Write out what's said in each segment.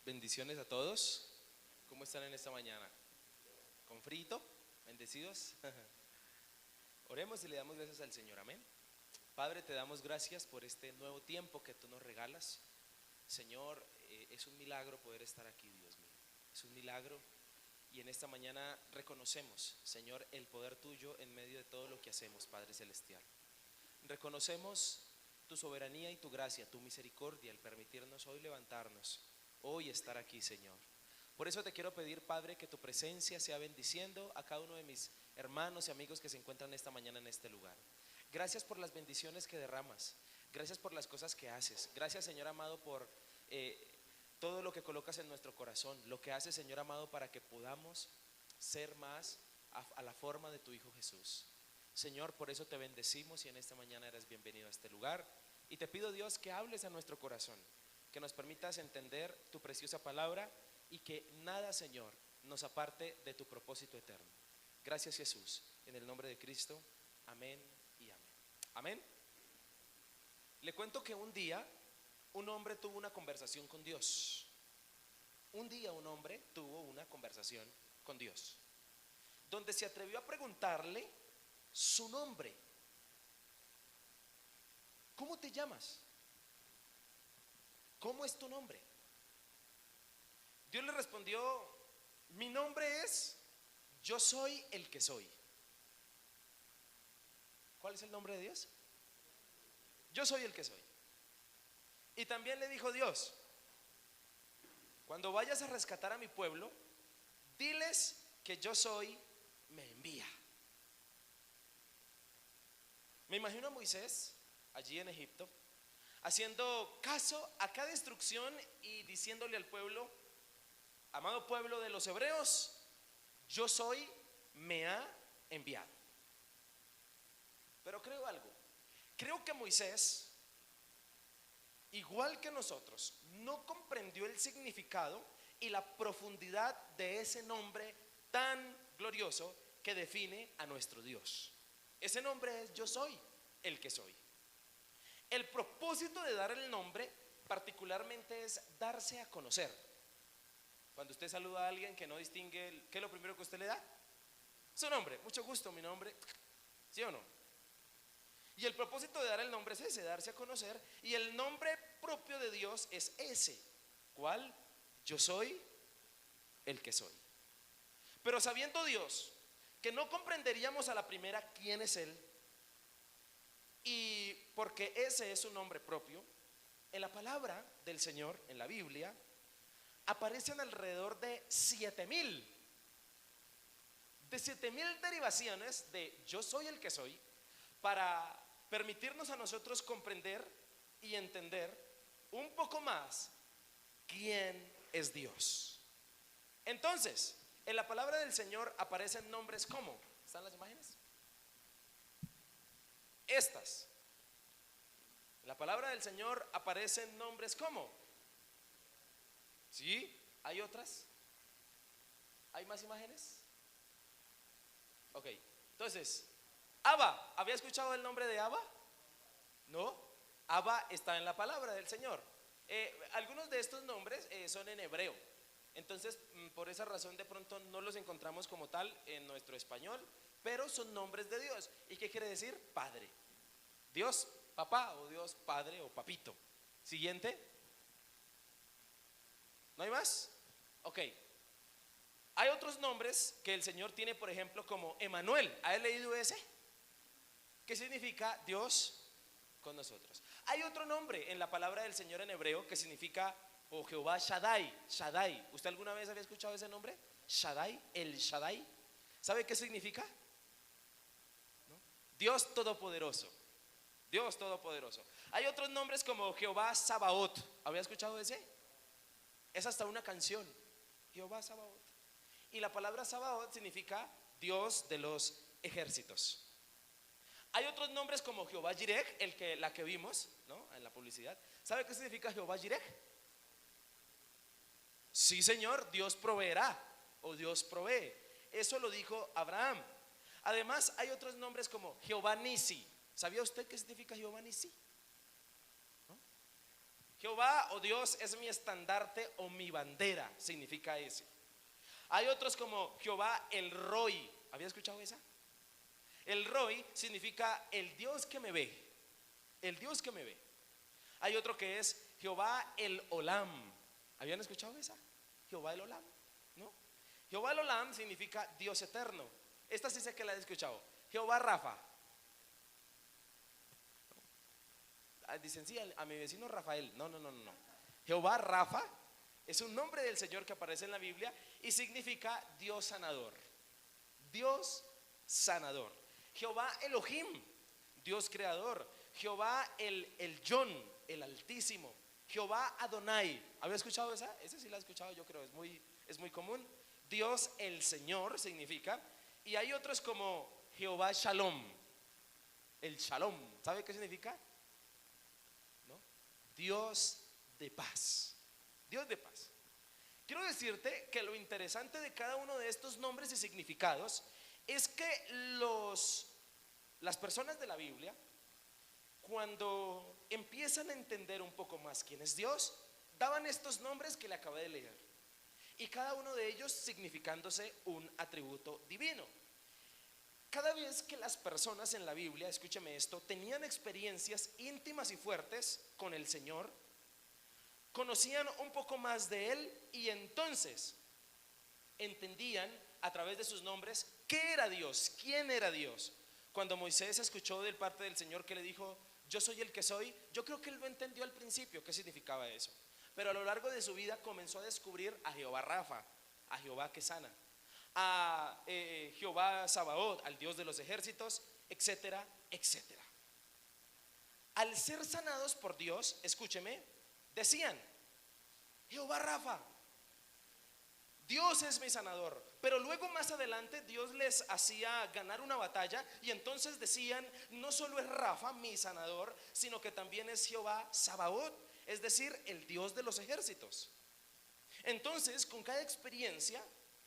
Bendiciones a todos. ¿Cómo están en esta mañana? ¿Con frito? ¿Bendecidos? Oremos y le damos gracias al Señor, amén. Padre, te damos gracias por este nuevo tiempo que tú nos regalas. Señor, es un milagro poder estar aquí, Dios mío. Es un milagro y en esta mañana reconocemos, Señor, el poder tuyo en medio de todo lo que hacemos, Padre Celestial. Reconocemos tu soberanía y tu gracia, tu misericordia, al permitirnos hoy levantarnos, hoy estar aquí, Señor. Por eso te quiero pedir, Padre, que tu presencia sea bendiciendo a cada uno de mis hermanos y amigos que se encuentran esta mañana en este lugar. Gracias por las bendiciones que derramas, gracias por las cosas que haces. Gracias, Señor amado, por todo lo que colocas en nuestro corazón, lo que haces, Señor amado, para que podamos ser más a la forma de tu Hijo Jesús. Señor, por eso te bendecimos y en esta mañana eres bienvenido a este lugar. Y te pido, Dios, que hables a nuestro corazón, que nos permitas entender tu preciosa palabra y que nada, Señor, nos aparte de tu propósito eterno. Gracias, Jesús, en el nombre de Cristo, amén y amén. Amén. Le cuento que un día un hombre tuvo una conversación con Dios. Un día un hombre tuvo una conversación con Dios, donde se atrevió a preguntarle su nombre. ¿Cómo te llamas? ¿Cómo es tu nombre? Dios le respondió: mi nombre es Yo soy el que soy. ¿Cuál es el nombre de Dios? Yo soy el que soy. Y también le dijo Dios: cuando vayas a rescatar a mi pueblo, diles que yo soy, me envía. Me imagino a Moisés allí en Egipto haciendo caso a cada instrucción y diciéndole al pueblo: amado pueblo de los hebreos, yo soy, me ha enviado. Pero creo algo, creo que Moisés, igual que nosotros, no comprendió el significado y la profundidad de ese nombre tan glorioso que define a nuestro Dios. Ese nombre es Yo soy el que soy. El propósito de dar el nombre particularmente es darse a conocer. Cuando usted saluda a alguien que no distingue, ¿qué es lo primero que usted le da? Su nombre. Mucho gusto, mi nombre. ¿Sí o no? Y el propósito de dar el nombre es ese, darse a conocer. Y el nombre propio de Dios es ese. ¿Cuál? Yo soy el que soy. Pero sabiendo Dios que no comprenderíamos a la primera quién es Él, y porque ese es su nombre propio, en la palabra del Señor, en la Biblia, aparecen alrededor de 7,000 derivaciones de Yo soy el que soy, para permitirnos a nosotros comprender y entender un poco más quién es Dios. Entonces, en la palabra del Señor aparecen nombres como, ¿están las imágenes? Estas. En la palabra del Señor aparecen nombres como, ¿sí? ¿Hay otras? ¿Hay más imágenes? Ok, entonces, Abba, ¿había escuchado el nombre de Abba? ¿No? Abba está en la palabra del Señor. Algunos de estos nombres son en hebreo. Entonces, por esa razón de pronto no los encontramos como tal en nuestro español, pero son nombres de Dios. ¿Y qué quiere decir? Padre. Dios papá o Dios padre o papito. Siguiente. ¿No hay más? Ok. Hay otros nombres que el Señor tiene, por ejemplo, como Emanuel. ¿Ha leído ese? ¿Qué significa Dios con nosotros? Hay otro nombre en la palabra del Señor en hebreo que significa, o Jehová Shaddai. Shaddai. ¿Usted alguna vez había escuchado ese nombre? Shaddai, el Shaddai. ¿Sabe qué significa? ¿No? Dios todopoderoso. Dios todopoderoso. Hay otros nombres como Jehová Sabaoth. ¿Había escuchado ese? Es hasta una canción. Jehová Sabaoth. Y la palabra Sabaoth significa Dios de los ejércitos. Hay otros nombres como Jehová Jireh, la que vimos, ¿no? En la publicidad. ¿Sabe qué significa Jehová Jireh? Sí, Señor, Dios proveerá o Dios provee. Eso lo dijo Abraham. Además, hay otros nombres como Jehová Nisi. ¿Sabía usted qué significa Jehová Nisi? ¿No? Jehová o Dios es mi estandarte o mi bandera, significa ese. Hay otros como Jehová el Roy. ¿Había escuchado esa? El Roy significa el Dios que me ve. El Dios que me ve. Hay otro que es Jehová el Olam. ¿Habían escuchado esa? Jehová el Olam, ¿no? Jehová el Olam significa Dios eterno. Esta sí sé que la he escuchado. Jehová Rafa. Dicen sí, a mi vecino Rafael. No. Jehová Rafa es un nombre del Señor que aparece en la Biblia y significa Dios sanador. Dios sanador. Jehová Elohim, Dios creador. Jehová el Yon, el Altísimo. Jehová Adonai. ¿Había escuchado esa? Esa sí la he escuchado, yo creo, es muy común. Dios el Señor significa. Y hay otros como Jehová Shalom. El Shalom, ¿sabe qué significa? ¿No? Dios de paz. Dios de paz. Quiero decirte que lo interesante de cada uno de estos nombres y significados es que las personas de la Biblia, cuando empiezan a entender un poco más quién es Dios, daban estos nombres que le acabé de leer, y cada uno de ellos significándose un atributo divino. Cada vez que las personas en la Biblia, escúcheme esto, tenían experiencias íntimas y fuertes con el Señor, conocían un poco más de Él y entonces entendían a través de sus nombres qué era Dios, quién era Dios. Cuando Moisés escuchó de parte del Señor que le dijo, yo soy el que soy, yo creo que él no entendió al principio qué significaba eso, pero a lo largo de su vida comenzó a descubrir a Jehová Rafa, a Jehová que sana, a Jehová Sabaoth, al Dios de los ejércitos, etcétera, etcétera. Al ser sanados por Dios, escúcheme, decían, Jehová Rafa, Dios es mi sanador. Pero luego más adelante Dios les hacía ganar una batalla y entonces decían, no solo es Rafa mi sanador, sino que también es Jehová Sabaoth, es decir, el Dios de los ejércitos. Entonces, con cada experiencia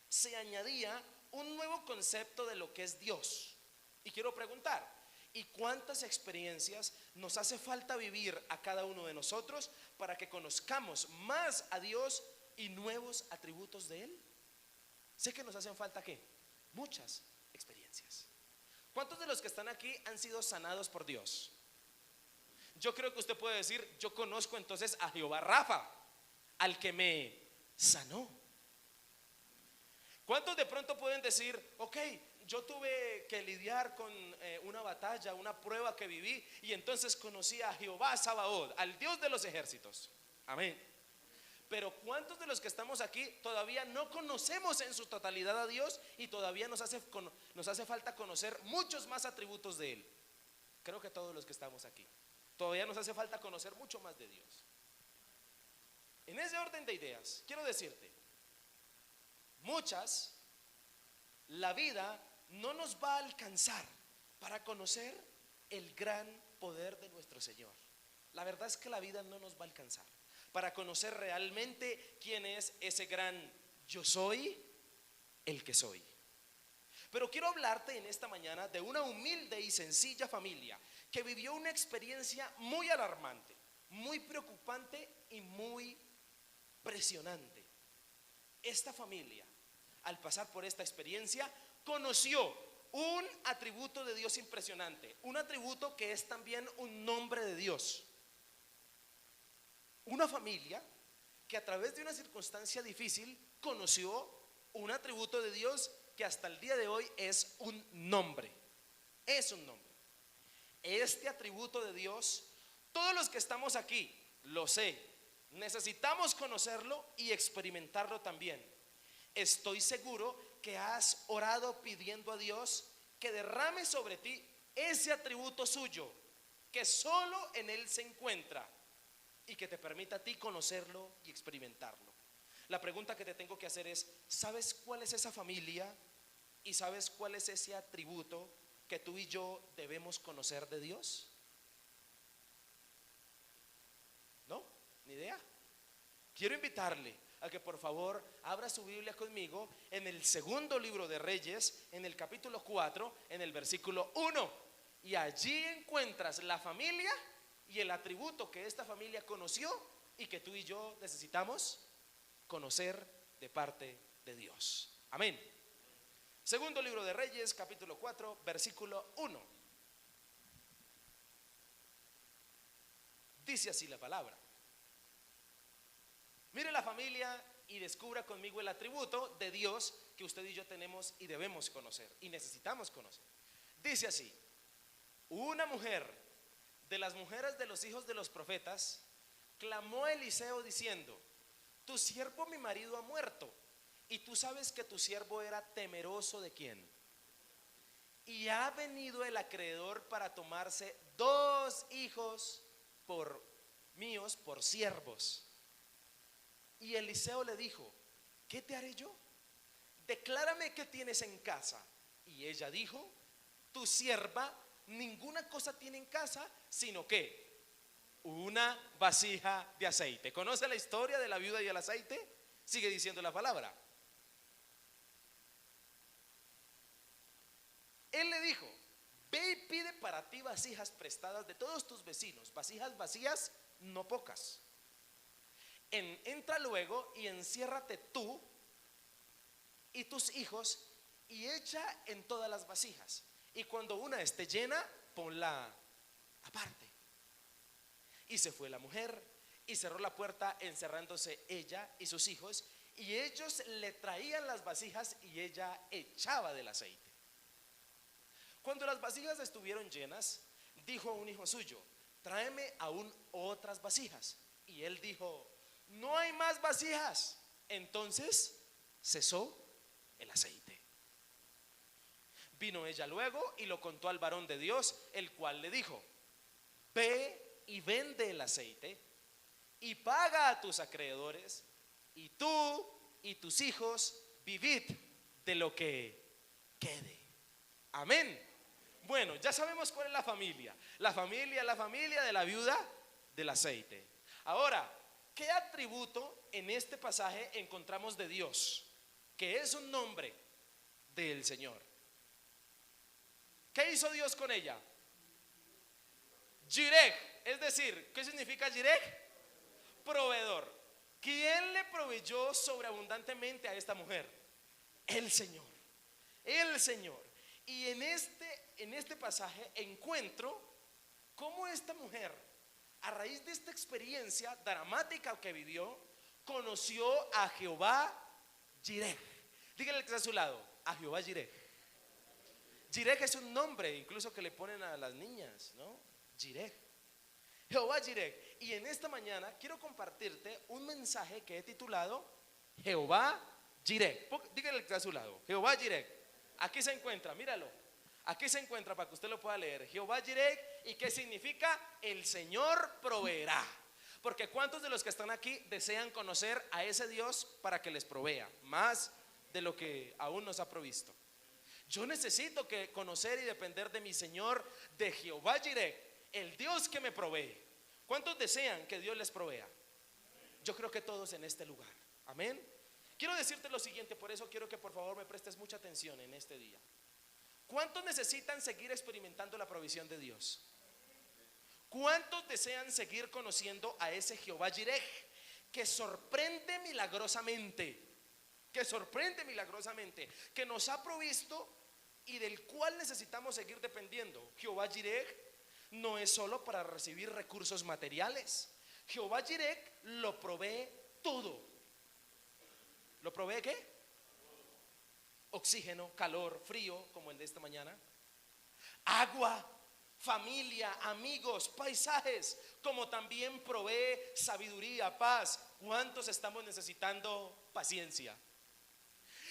se añadía un nuevo concepto de lo que es Dios. Y quiero preguntar, ¿y cuántas experiencias nos hace falta vivir a cada uno de nosotros para que conozcamos más a Dios y nuevos atributos de Él? Sé que nos hacen falta ¿qué? Muchas experiencias. ¿Cuántos de los que están aquí han sido sanados por Dios? Yo creo que usted puede decir, yo conozco entonces a Jehová Rafa, al que me sanó. ¿Cuántos de pronto pueden decir, ok, yo tuve que lidiar con una batalla, una prueba que viví, y entonces conocí a Jehová Sabaoth, al Dios de los ejércitos? Amén. Pero ¿cuántos de los que estamos aquí todavía no conocemos en su totalidad a Dios y todavía nos hace falta conocer muchos más atributos de Él? Creo que todos los que estamos aquí. Todavía nos hace falta conocer mucho más de Dios. En ese orden de ideas, quiero decirte, la vida no nos va a alcanzar para conocer el gran poder de nuestro Señor. La verdad es que la vida no nos va a alcanzar para conocer realmente quién es ese gran yo soy, el que soy. Pero quiero hablarte en esta mañana de una humilde y sencilla familia que vivió una experiencia muy alarmante, muy preocupante y muy presionante. Esta familia, al pasar por esta experiencia, conoció un atributo de Dios impresionante, un atributo que es también un nombre de Dios. Una familia que a través de una circunstancia difícil conoció un atributo de Dios que hasta el día de hoy es un nombre. Es un nombre. Este atributo de Dios, todos los que estamos aquí, lo sé, necesitamos conocerlo y experimentarlo también. Estoy seguro que has orado pidiendo a Dios que derrame sobre ti ese atributo suyo, que solo en Él se encuentra, y que te permita a ti conocerlo y experimentarlo. La pregunta que te tengo que hacer es, ¿sabes cuál es esa familia y sabes cuál es ese atributo que tú y yo debemos conocer de Dios? ¿No? ¿Ni idea? Quiero invitarle a que por favor abra su Biblia conmigo en el segundo libro de Reyes, en el capítulo 4, en el versículo 1, y allí encuentras la familia y el atributo que esta familia conoció y que tú y yo necesitamos conocer de parte de Dios. Amén. Segundo libro de Reyes, capítulo 4, versículo 1. Dice así la palabra. Mire la familia y descubra conmigo el atributo de Dios que usted y yo tenemos y debemos conocer y necesitamos conocer. Dice así: una mujer de las mujeres de los hijos de los profetas clamó a Eliseo diciendo: tu siervo mi marido ha muerto, y tú sabes que tu siervo era temeroso de quién. Y ha venido el acreedor para tomarse 2 hijos por míos, por siervos. Y Eliseo le dijo: ¿qué te haré yo? Declárame qué tienes en casa. Y ella dijo: tu sierva ninguna cosa tiene en casa, sino que una vasija de aceite. ¿Conoce la historia de la viuda y el aceite? Sigue diciendo la palabra. Él le dijo: ve y pide para ti vasijas prestadas de todos tus vecinos, vasijas vacías, no pocas. Entra luego y enciérrate tú y tus hijos y echa en todas las vasijas. Y cuando una esté llena, ponla aparte. Y se fue la mujer y cerró la puerta, encerrándose ella y sus hijos, y ellos le traían las vasijas y ella echaba del aceite. Cuando las vasijas estuvieron llenas, dijo a un hijo suyo: tráeme aún otras vasijas. Y él dijo: no hay más vasijas. Entonces cesó el aceite. Vino ella luego y lo contó al varón de Dios, el cual le dijo: ve y vende el aceite y paga a tus acreedores, y tú y tus hijos vivid de lo que quede. Amén. Bueno, ya sabemos cuál es la familia. La familia de la viuda del aceite. Ahora, ¿qué atributo en este pasaje encontramos de Dios? Que es un nombre del Señor. ¿Qué hizo Dios con ella? Jireh, es decir, ¿qué significa Jireh? Proveedor. ¿Quién le proveyó sobreabundantemente a esta mujer? El Señor. El Señor. Y en este pasaje encuentro cómo esta mujer, a raíz de esta experiencia dramática que vivió, conoció a Jehová Jireh. Díganle que está a su lado: a Jehová Jireh. Jireh es un nombre incluso que le ponen a las niñas, ¿no? Jireh. Jehová Jireh. Y en esta mañana quiero compartirte un mensaje que he titulado Jehová Jireh. Díganle que está a su lado: Jehová Jireh. Aquí se encuentra, míralo. Aquí se encuentra para que usted lo pueda leer. Jehová Jireh. ¿Y qué significa? El Señor proveerá. Porque ¿cuántos de los que están aquí desean conocer a ese Dios para que les provea más de lo que aún nos ha provisto? Yo necesito conocer y depender de mi Señor, de Jehová Jireh, el Dios que me provee. ¿Cuántos desean que Dios les provea? Yo creo que todos en este lugar. Amén. Quiero decirte lo siguiente, por eso quiero que por favor me prestes mucha atención en este día. ¿Cuántos necesitan seguir experimentando la provisión de Dios? ¿Cuántos desean seguir conociendo a ese Jehová Jireh que sorprende milagrosamente? Que sorprende milagrosamente, que nos ha provisto y del cual necesitamos seguir dependiendo. Jehová Jireh no es solo para recibir recursos materiales. Jehová Jireh lo provee todo. ¿Lo provee qué? Oxígeno, calor, frío, como el de esta mañana. Agua, familia, amigos, paisajes, como también provee sabiduría, paz. ¿Cuántos estamos necesitando paciencia?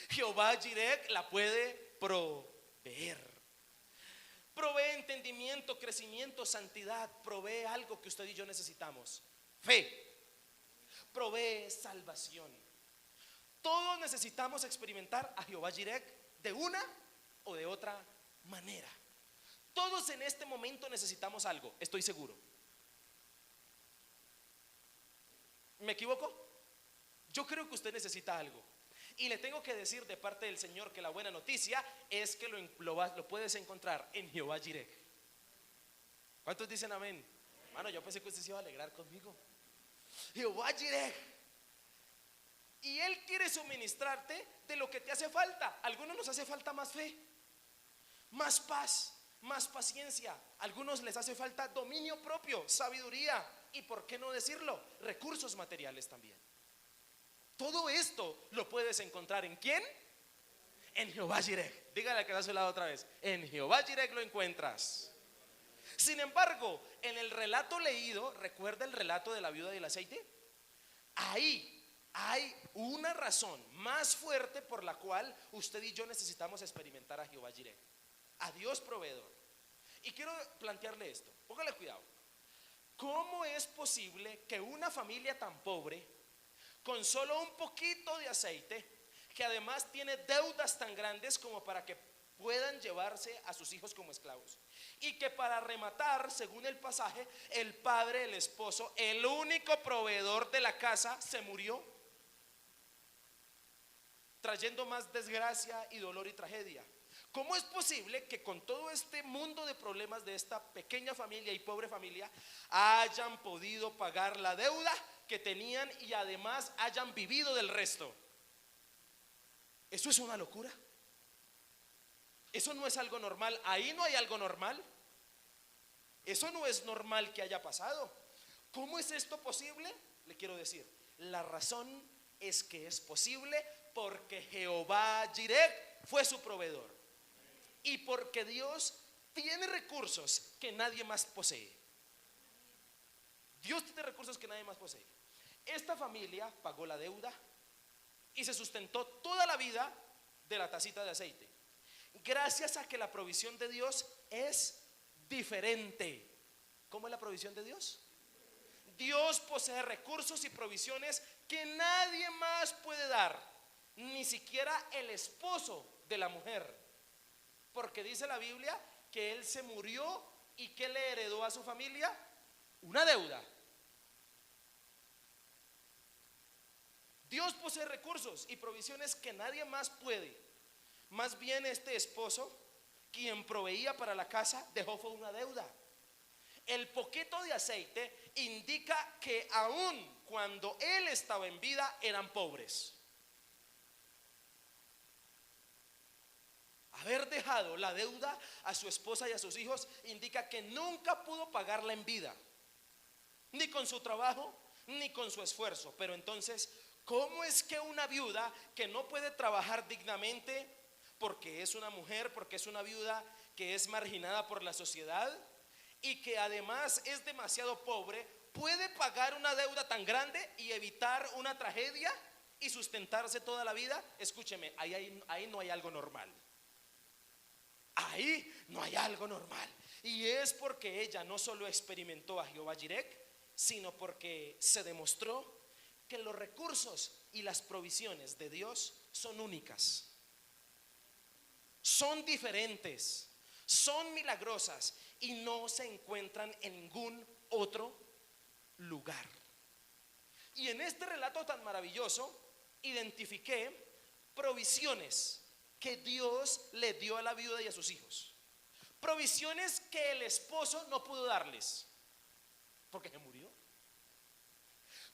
Jehová Jireh la puede proveer. Provee entendimiento, crecimiento, santidad. Provee algo que usted y yo necesitamos: fe. Provee salvación. Todos necesitamos experimentar a Jehová Jireh de una o de otra manera. Todos en este momento necesitamos algo, estoy seguro. ¿Me equivoco? Yo creo que usted necesita algo. Y le tengo que decir de parte del Señor que la buena noticia es que lo puedes encontrar en Jehová Jireh. ¿Cuántos dicen amén? Hermano, yo pensé que usted se iba a alegrar conmigo. Jehová Jireh. Y Él quiere suministrarte de lo que te hace falta. A algunos nos hace falta más fe, más paz, más paciencia. A algunos les hace falta dominio propio, sabiduría y, por qué no decirlo, recursos materiales también. Todo esto lo puedes encontrar ¿en quién? En Jehová Jireh. Dígale al que está a su lado otra vez: en Jehová Jireh lo encuentras. Sin embargo, en el relato leído, ¿recuerda el relato de la viuda y el aceite? Ahí hay una razón más fuerte por la cual usted y yo necesitamos experimentar a Jehová Jireh, a Dios proveedor. Y quiero plantearle esto, póngale cuidado. ¿Cómo es posible que una familia tan pobre, con solo un poquito de aceite, que además tiene deudas tan grandes como para que puedan llevarse a sus hijos como esclavos, y que para rematar, según el pasaje, el padre, el esposo, el único proveedor de la casa, se murió, trayendo más desgracia y dolor y tragedia? ¿Cómo es posible que con todo este mundo de problemas de esta pequeña familia y pobre familia hayan podido pagar la deuda que tenían y además hayan vivido del resto? Eso es una locura. Eso no es algo normal. Ahí no hay algo normal. Eso no es normal que haya pasado. ¿Cómo es esto posible? Le quiero decir, la razón es que es posible porque Jehová Jireh fue su proveedor y porque Dios tiene recursos que nadie más posee. Dios tiene recursos que nadie más posee. Esta familia pagó la deuda y se sustentó toda la vida de la tacita de aceite, gracias a que la provisión de Dios es diferente. ¿Cómo es la provisión de Dios? Dios posee recursos y provisiones que nadie más puede dar, ni siquiera el esposo de la mujer, porque dice la Biblia que él se murió y que le heredó a su familia una deuda. Dios posee recursos y provisiones que nadie más puede. Más bien, este esposo, quien proveía para la casa, dejó fue una deuda. El poquito de aceite indica que aun cuando él estaba en vida eran pobres. Haber dejado la deuda a su esposa y a sus hijos indica que nunca pudo pagarla en vida, ni con su trabajo, ni con su esfuerzo. Pero entonces, ¿cómo es que una viuda que no puede trabajar dignamente porque es una mujer, porque es una viuda que es marginada por la sociedad y que además es demasiado pobre, puede pagar una deuda tan grande y evitar una tragedia y sustentarse toda la vida? Escúcheme, ahí no hay algo normal. Ahí no hay algo normal. Y es porque ella no solo experimentó a Jehová Jireh, sino porque se demostró que los recursos y las provisiones de Dios son únicas, son diferentes, son milagrosas y no se encuentran en ningún otro lugar. Y en este relato tan maravilloso identifiqué provisiones que Dios le dio a la viuda y a sus hijos, provisiones que el esposo no pudo darles porque se murió,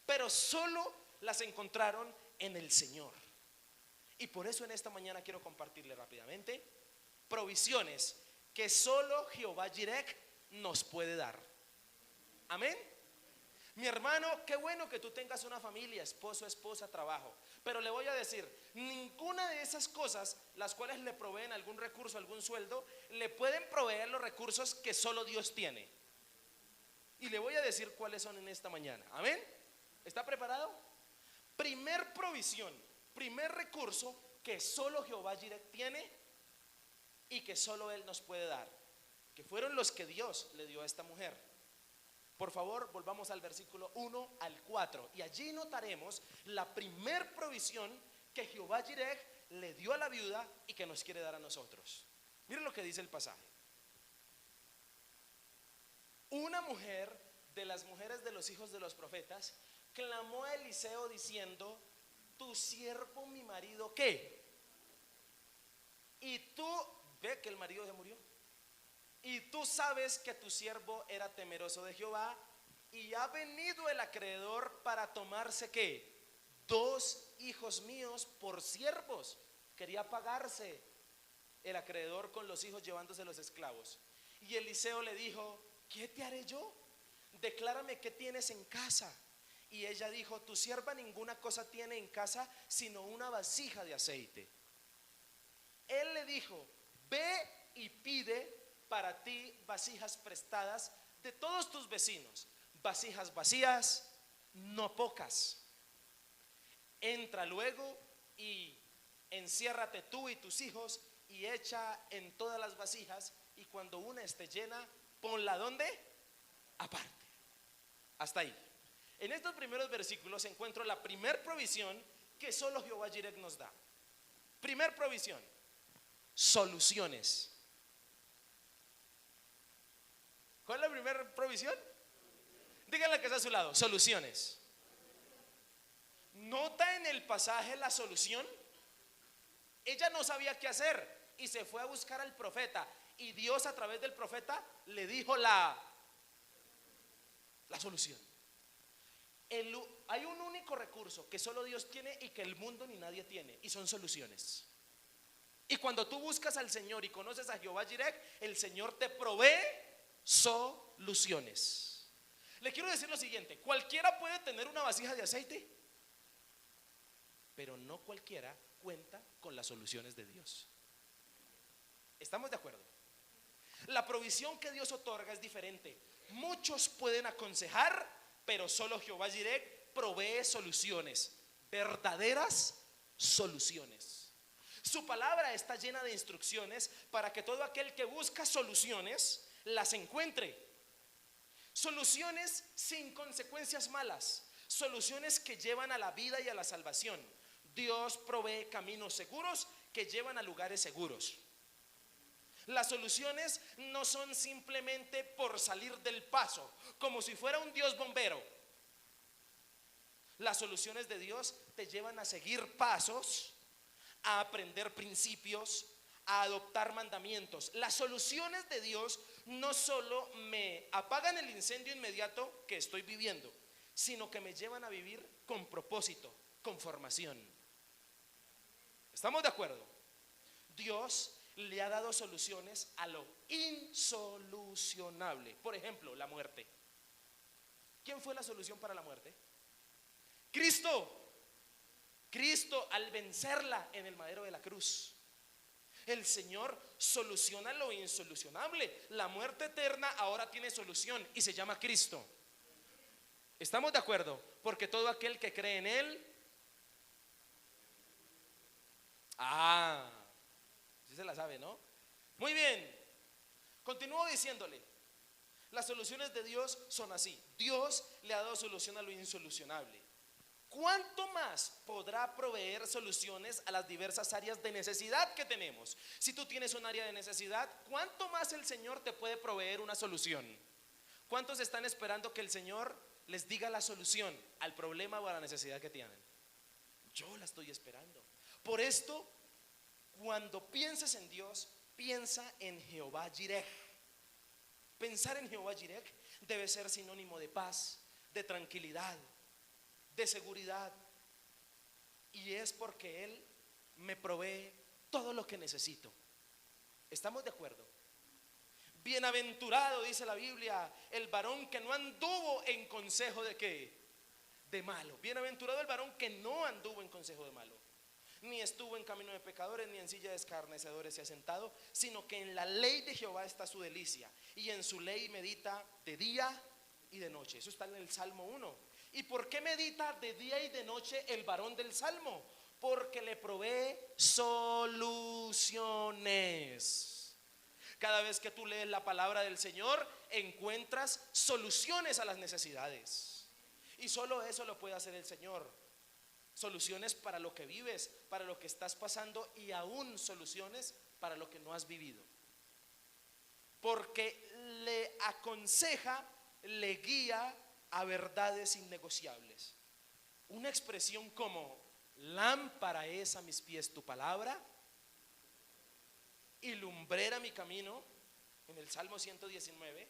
pero solo las encontraron en el Señor. Y por eso en esta mañana quiero compartirle rápidamente provisiones que solo Jehová Jireh nos puede dar. Amén. Mi hermano, qué bueno que tú tengas una familia, esposo, esposa, trabajo, pero le voy a decir, ninguna de esas cosas, las cuales le proveen algún recurso, algún sueldo, le pueden proveer los recursos que solo Dios tiene. Y le voy a decir cuáles son en esta mañana. Amén. ¿Está preparado? Primer provisión, primer recurso que solo Jehová Jireh tiene y que solo Él nos puede dar, que fueron los que Dios le dio a esta mujer. Por favor, volvamos al versículo 1 al 4 y allí notaremos la primer provisión que Jehová Jireh le dio a la viuda y que nos quiere dar a nosotros. Miren lo que dice el pasaje. Una mujer de las mujeres de los hijos de los profetas clamó a Eliseo diciendo: tu siervo mi marido, ¿qué? Y tú, ve que el marido se murió. Y tú sabes que tu siervo era temeroso de Jehová y ha venido el acreedor para tomarse ¿qué? 2 hijos míos por siervos. Quería pagarse el acreedor con los hijos llevándose los esclavos. Y Eliseo le dijo: ¿qué te haré yo? Declárame qué tienes en casa. Y ella dijo: tu sierva ninguna cosa tiene en casa sino una vasija de aceite. Él le dijo: ve y pide para ti vasijas prestadas de todos tus vecinos, vasijas vacías, no pocas. Entra luego y enciérrate tú y tus hijos y echa en todas las vasijas, y cuando una esté llena, ponla ¿dónde? Aparte. Hasta ahí. En estos primeros versículos encuentro la primer provisión que solo Jehová Jireh nos da. Primer provisión: soluciones. ¿Cuál es la primera provisión? Díganle que está a su lado: soluciones. ¿Nota en el pasaje la solución? Ella no sabía qué hacer y se fue a buscar al profeta, y Dios a través del profeta le dijo la solución. Hay un único recurso que solo Dios tiene y que el mundo ni nadie tiene, y son soluciones. Y cuando tú buscas al Señor y conoces a Jehová Jireh, el Señor te provee soluciones. Le quiero decir lo siguiente: cualquiera puede tener una vasija de aceite, pero no cualquiera cuenta con las soluciones de Dios. ¿Estamos de acuerdo? La provisión que Dios otorga es diferente. Muchos pueden aconsejar, pero solo Jehová Jireh provee soluciones, verdaderas soluciones. Su palabra está llena de instrucciones para que todo aquel que busca soluciones las encuentre. Soluciones sin consecuencias malas, soluciones que llevan a la vida y a la salvación. Dios provee caminos seguros que llevan a lugares seguros. Las soluciones no son simplemente por salir del paso, como si fuera un Dios bombero. Las soluciones de Dios te llevan a seguir pasos, a aprender principios, a adoptar mandamientos. Las soluciones de Dios no solo me apagan el incendio inmediato que estoy viviendo, sino que me llevan a vivir con propósito, con formación. ¿Estamos de acuerdo? Dios le ha dado soluciones a lo insolucionable. Por ejemplo, la muerte. ¿Quién fue la solución para la muerte? Cristo. Cristo, al vencerla en el madero de la cruz. El Señor soluciona lo insolucionable. La muerte eterna ahora tiene solución y se llama Cristo. ¿Estamos de acuerdo? Porque todo aquel que cree en Él, sí se la sabe, ¿no? Muy bien. Continúo diciéndole: las soluciones de Dios son así. Dios le ha dado solución a lo insolucionable. ¿Cuánto más podrá proveer soluciones a las diversas áreas de necesidad que tenemos? Si tú tienes un área de necesidad, ¿cuánto más el Señor te puede proveer una solución? ¿Cuántos están esperando que el Señor les diga la solución al problema o a la necesidad que tienen? Yo la estoy esperando. Por esto, cuando pienses en Dios, piensa en Jehová Jireh. Pensar en Jehová Jireh debe ser sinónimo de paz, de tranquilidad, de seguridad. Y es porque Él me provee todo lo que necesito. ¿Estamos de acuerdo? Bienaventurado, dice la Biblia, el varón que no anduvo en consejo de ¿qué? De malo. Bienaventurado el varón que no anduvo en consejo de malo, ni estuvo en camino de pecadores, ni en silla de escarnecedores se ha sentado, sino que en la ley de Jehová está su delicia, y en su ley medita de día y de noche. Eso está en el Salmo 1. ¿Y por qué medita de día y de noche el varón del Salmo? Porque le provee soluciones. Cada vez que tú lees la palabra del Señor, encuentras soluciones a las necesidades. Y solo eso lo puede hacer el Señor. Soluciones para lo que vives, para lo que estás pasando, y aún soluciones para lo que no has vivido. Porque le aconseja, le guía a verdades innegociables. Una expresión como lámpara es a mis pies tu palabra y lumbrera mi camino, en el Salmo 119,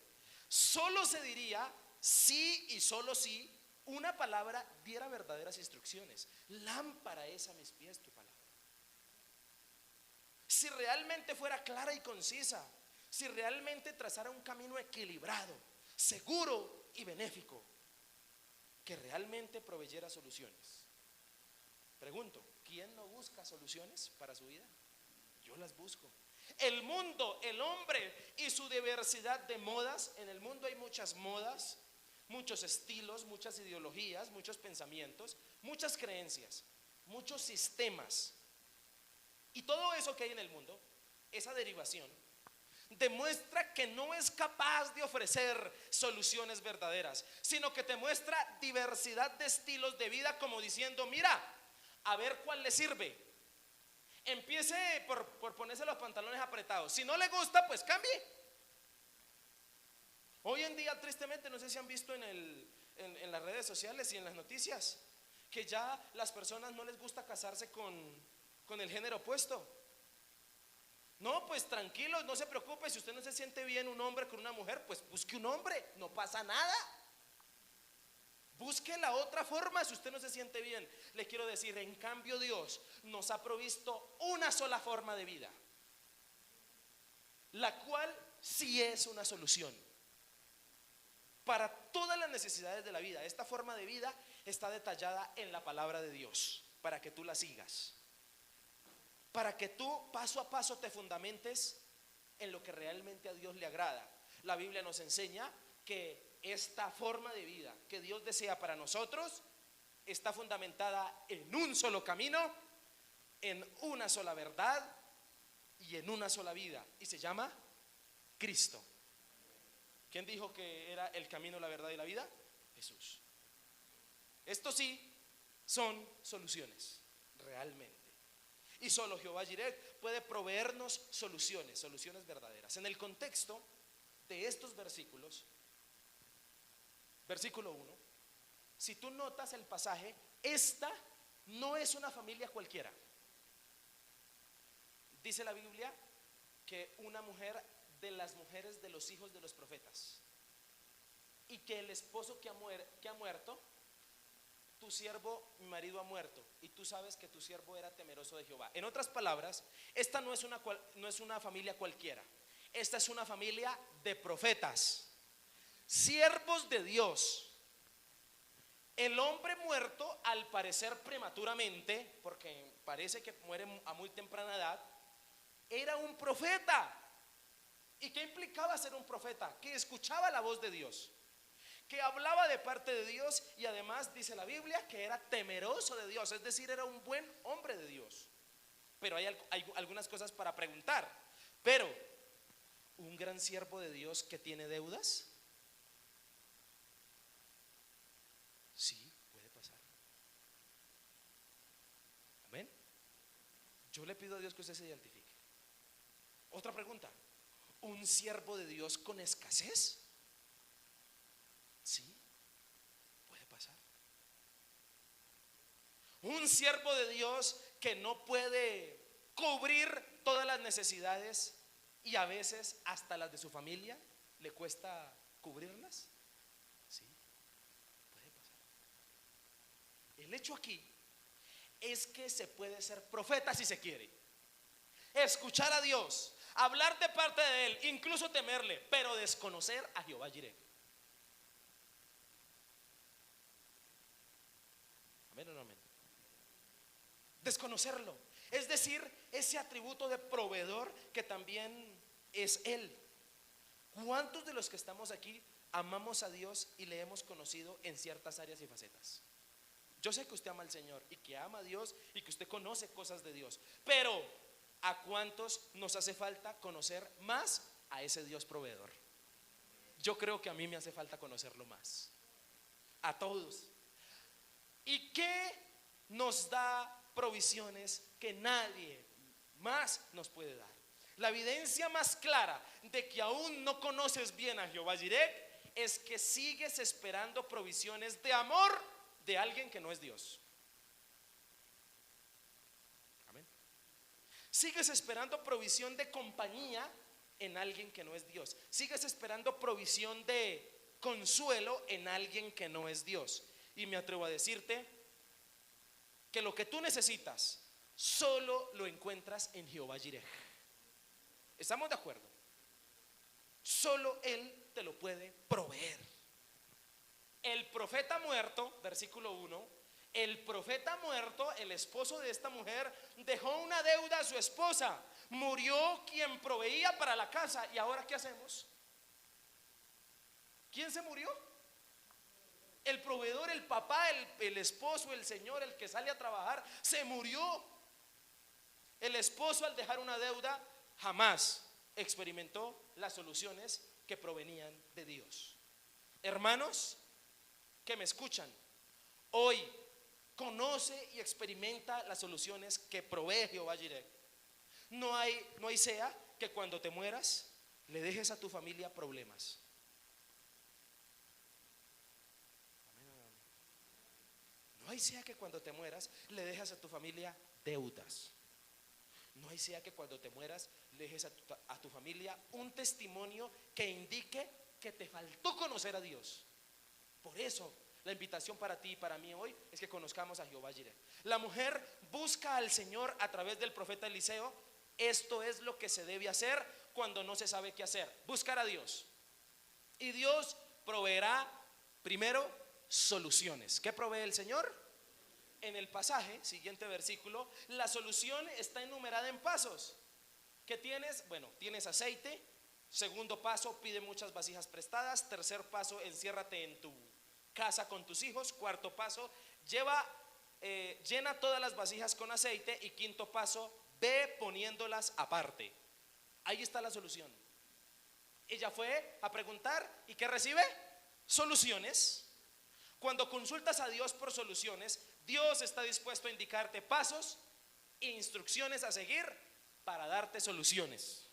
solo se diría si y solo si una palabra diera verdaderas instrucciones. Lámpara es a mis pies tu palabra. Si realmente fuera clara y concisa, si realmente trazara un camino equilibrado, seguro y benéfico, que realmente proveyera soluciones. Pregunto, ¿quién no busca soluciones para su vida? Yo las busco. El mundo, el hombre y su diversidad de modas. En el mundo hay muchas modas, muchos estilos, muchas ideologías, muchos pensamientos, muchas creencias, muchos sistemas. Y todo eso que hay en el mundo, esa derivación, demuestra que no es capaz de ofrecer soluciones verdaderas, sino que te muestra diversidad de estilos de vida, como diciendo, mira, a ver cuál le sirve. Empiece por ponerse los pantalones apretados. Si no le gusta, pues cambie. Hoy en día, tristemente, no sé si han visto en las redes sociales y en las noticias, que ya las personas no les gusta casarse con el género opuesto. No, pues tranquilo, no se preocupe. Si usted no se siente bien un hombre con una mujer, pues busque un hombre, no pasa nada. Busque la otra forma si usted no se siente bien. Le quiero decir, en cambio Dios nos ha provisto una sola forma de vida, la cual sí es una solución para todas las necesidades de la vida. Esta forma de vida está detallada en la palabra de Dios, para que tú la sigas, para que tú paso a paso te fundamentes en lo que realmente a Dios le agrada. La Biblia nos enseña que esta forma de vida que Dios desea para nosotros está fundamentada en un solo camino, en una sola verdad y en una sola vida, y se llama Cristo. ¿Quién dijo que era el camino, la verdad y la vida? Jesús. Esto sí son soluciones, realmente. Y solo Jehová Jireh puede proveernos soluciones verdaderas. En el contexto de estos versículos, versículo 1, si tú notas el pasaje, esta no es una familia cualquiera. Dice la Biblia que una mujer de las mujeres de los hijos de los profetas, y que el esposo que ha muerto, tu siervo, mi marido ha muerto, y tú sabes que tu siervo era temeroso de Jehová. En otras palabras, esta no es una familia cualquiera. Esta es una familia de profetas, siervos de Dios. El hombre muerto, al parecer prematuramente, porque parece que muere a muy temprana edad, era un profeta. ¿Y qué implicaba ser un profeta? Que escuchaba la voz de Dios, que hablaba de parte de Dios, y además dice la Biblia que era temeroso de Dios, es decir, era un buen hombre de Dios. Pero hay algunas cosas para preguntar. Pero, ¿un gran siervo de Dios que tiene deudas? Sí, puede pasar. Amén. Yo le pido a Dios que usted se identifique. Otra pregunta: ¿un siervo de Dios con escasez? Sí, puede pasar. Un siervo de Dios que no puede cubrir todas las necesidades, y a veces hasta las de su familia le cuesta cubrirlas. Sí, puede pasar. El hecho aquí es que se puede ser profeta si se quiere, escuchar a Dios, hablar de parte de Él, incluso temerle, pero desconocer a Jehová Jireh. Amén o no amén. Desconocerlo, es decir, ese atributo de proveedor que también es Él. ¿Cuántos de los que estamos aquí amamos a Dios y le hemos conocido en ciertas áreas y facetas? Yo sé que usted ama al Señor y que ama a Dios y que usted conoce cosas de Dios, pero ¿a cuántos nos hace falta conocer más a ese Dios proveedor? Yo creo que a mí me hace falta conocerlo más. A todos. ¿Y qué nos da provisiones que nadie más nos puede dar? La evidencia más clara de que aún no conoces bien a Jehová Jireh es que sigues esperando provisiones de amor de alguien que no es Dios. Amén. Sigues esperando provisión de compañía en alguien que no es Dios. Sigues esperando provisión de consuelo en alguien que no es Dios. Y me atrevo a decirte que lo que tú necesitas solo lo encuentras en Jehová Jireh. ¿Estamos de acuerdo? Solo Él te lo puede proveer. El profeta muerto, versículo 1, el profeta muerto, el esposo de esta mujer, dejó una deuda a su esposa. Murió quien proveía para la casa. ¿Y ahora qué hacemos? ¿Quién se murió? El proveedor, el papá, el esposo, el señor, el que sale a trabajar, se murió. El esposo, al dejar una deuda, jamás experimentó las soluciones que provenían de Dios. Hermanos que me escuchan, hoy conoce y experimenta las soluciones que provee Jehová Jireh. No hay sea que cuando te mueras le dejes a tu familia problemas. No hay sea que cuando te mueras le dejes a tu familia deudas. No hay sea que cuando te mueras le dejes a tu familia un testimonio que indique que te faltó conocer a Dios. Por eso la invitación para ti y para mí hoy es que conozcamos a Jehová Jireh. La mujer busca al Señor a través del profeta Eliseo. Esto es lo que se debe hacer cuando no se sabe qué hacer: buscar a Dios. Y Dios proveerá primero soluciones. ¿Qué provee el Señor? En el pasaje, siguiente versículo, la solución está enumerada en pasos. ¿Qué tienes? Bueno, tienes aceite. Segundo paso, pide muchas vasijas prestadas. Tercer paso, enciérrate en tu casa con tus hijos. Cuarto paso, llena todas las vasijas con aceite. Y quinto paso, ve poniéndolas aparte. Ahí está la solución. Ella fue a preguntar, ¿y qué recibe? Soluciones. Cuando consultas a Dios por soluciones, Dios está dispuesto a indicarte pasos e instrucciones a seguir para darte soluciones.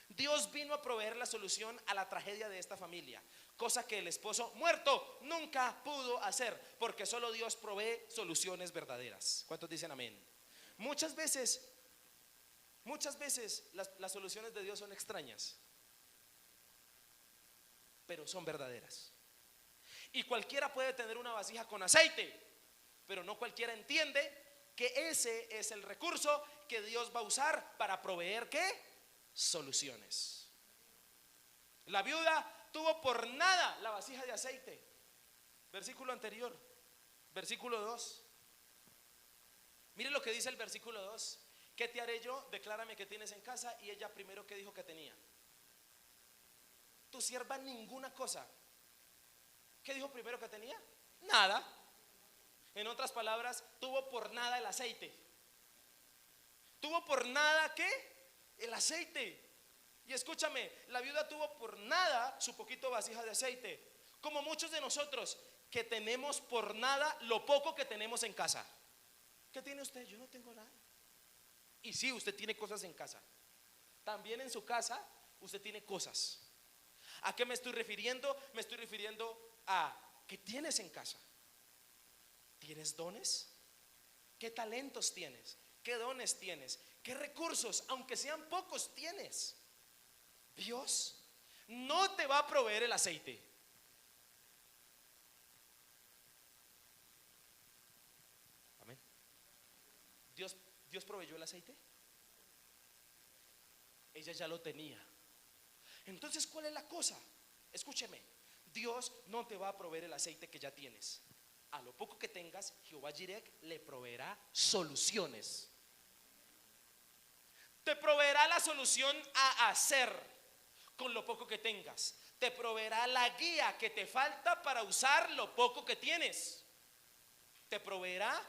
Dios vino a proveer la solución a la tragedia de esta familia, cosa que el esposo muerto nunca pudo hacer, porque solo Dios provee soluciones verdaderas. ¿Cuántos dicen amén? Muchas veces las soluciones de Dios son extrañas, pero son verdaderas. Y cualquiera puede tener una vasija con aceite, pero no cualquiera entiende que ese es el recurso que Dios va a usar para proveer ¿qué? Soluciones. La viuda tuvo por nada la vasija de aceite. Versículo anterior, versículo 2. Mire lo que dice el versículo 2. ¿Qué te haré yo? Declárame que tienes en casa. Y ella primero, ¿qué dijo que tenía? Tu sierva ninguna cosa. ¿Qué dijo primero que tenía? Nada. En otras palabras, tuvo por nada el aceite. ¿Tuvo por nada qué? El aceite. Y escúchame, la viuda tuvo por nada su poquito vasija de aceite. Como muchos de nosotros que tenemos por nada lo poco que tenemos en casa. ¿Qué tiene usted? Yo no tengo nada. Y sí, usted tiene cosas en casa. También en su casa usted tiene cosas. ¿A qué me estoy refiriendo? Me estoy refiriendo a ¿qué tienes en casa? ¿Tienes dones? ¿Qué talentos tienes? ¿Qué dones tienes? ¿Qué recursos, aunque sean pocos, tienes? Dios no te va a proveer el aceite. Amén. Dios proveyó el aceite. Ella ya lo tenía. Entonces, ¿cuál es la cosa? Escúcheme, Dios no te va a proveer el aceite que ya tienes. A lo poco que tengas, Jehová Jireh le proveerá soluciones. Te proveerá la solución a hacer con lo poco que tengas. Te proveerá la guía que te falta para usar lo poco que tienes. Te proveerá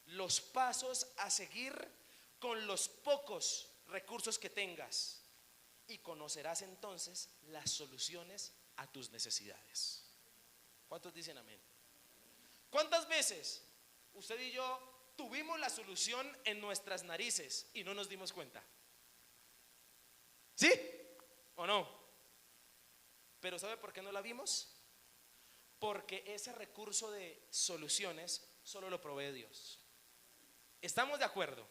los pasos a seguir con los pocos recursos que tengas. Y conocerás entonces las soluciones a tus necesidades. ¿Cuántos dicen amén? ¿Cuántas veces usted y yo tuvimos la solución en nuestras narices y no nos dimos cuenta? ¿Sí o no? Pero ¿sabe por qué no la vimos? Porque ese recurso de soluciones solo lo provee Dios. ¿Estamos de acuerdo?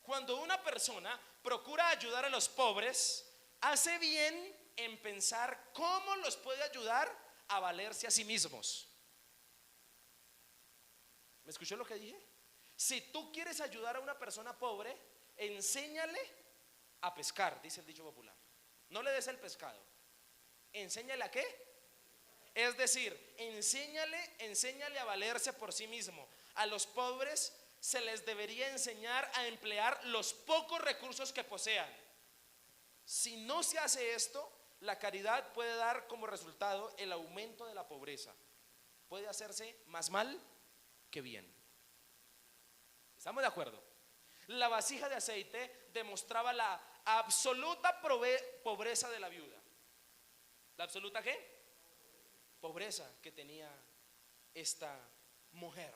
Cuando una persona procura ayudar a los pobres, hace bien en pensar cómo los puede ayudar a valerse a sí mismos. ¿Me escuchó lo que dije? Si tú quieres ayudar a una persona pobre, enséñale a pescar, dice el dicho popular. No le des el pescado, enséñale a qué. Es decir, enséñale a valerse por sí mismo. A los pobres se les debería enseñar a emplear los pocos recursos que posean. Si no se hace esto, la caridad puede dar como resultado el aumento de la pobreza. Puede hacerse más mal que bien. ¿Estamos de acuerdo? La vasija de aceite demostraba la absoluta pobreza de la viuda. ¿La absoluta qué? Pobreza que tenía esta mujer.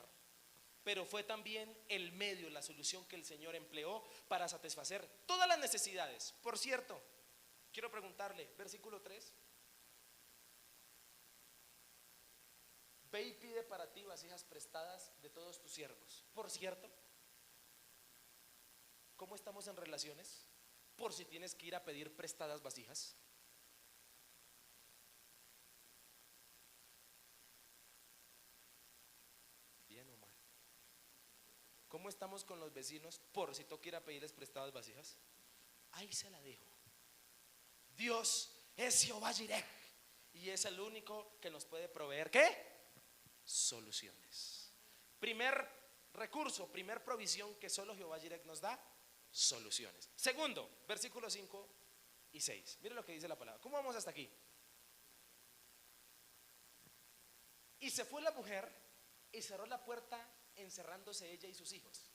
Pero fue también el medio, la solución que el Señor empleó para satisfacer todas las necesidades. Por cierto, quiero preguntarle, versículo 3. Ve y pide para ti vasijas prestadas de todos tus siervos. Por cierto, ¿cómo estamos en relaciones? Por si tienes que ir a pedir prestadas vasijas. Bien o mal. ¿Cómo estamos con los vecinos? Por si toca ir a pedirles prestadas vasijas. Ahí se la dejo. Dios es Jehová Jireh y es el único que nos puede proveer ¿qué? Soluciones. Primer recurso, primer provisión que solo Jehová Jireh nos da, soluciones. Segundo, versículos 5 y 6. Mire lo que dice la palabra. ¿Cómo vamos hasta aquí? Y se fue la mujer y cerró la puerta, encerrándose ella y sus hijos.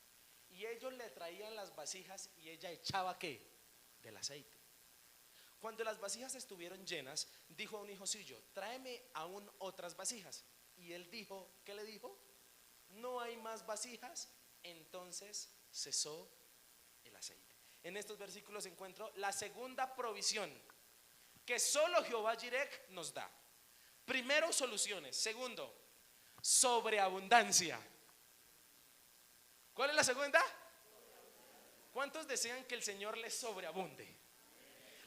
Y ellos le traían las vasijas y ella echaba ¿qué? Del aceite. Cuando las vasijas estuvieron llenas, dijo a un hijo suyo: tráeme aún otras vasijas. Y él dijo, ¿qué le dijo? No hay más vasijas. Entonces cesó el aceite. En estos versículos encuentro la segunda provisión que solo Jehová Jireh nos da. Primero, soluciones. Segundo, sobreabundancia. ¿Cuál es la segunda? ¿Cuántos desean que el Señor les sobreabunde?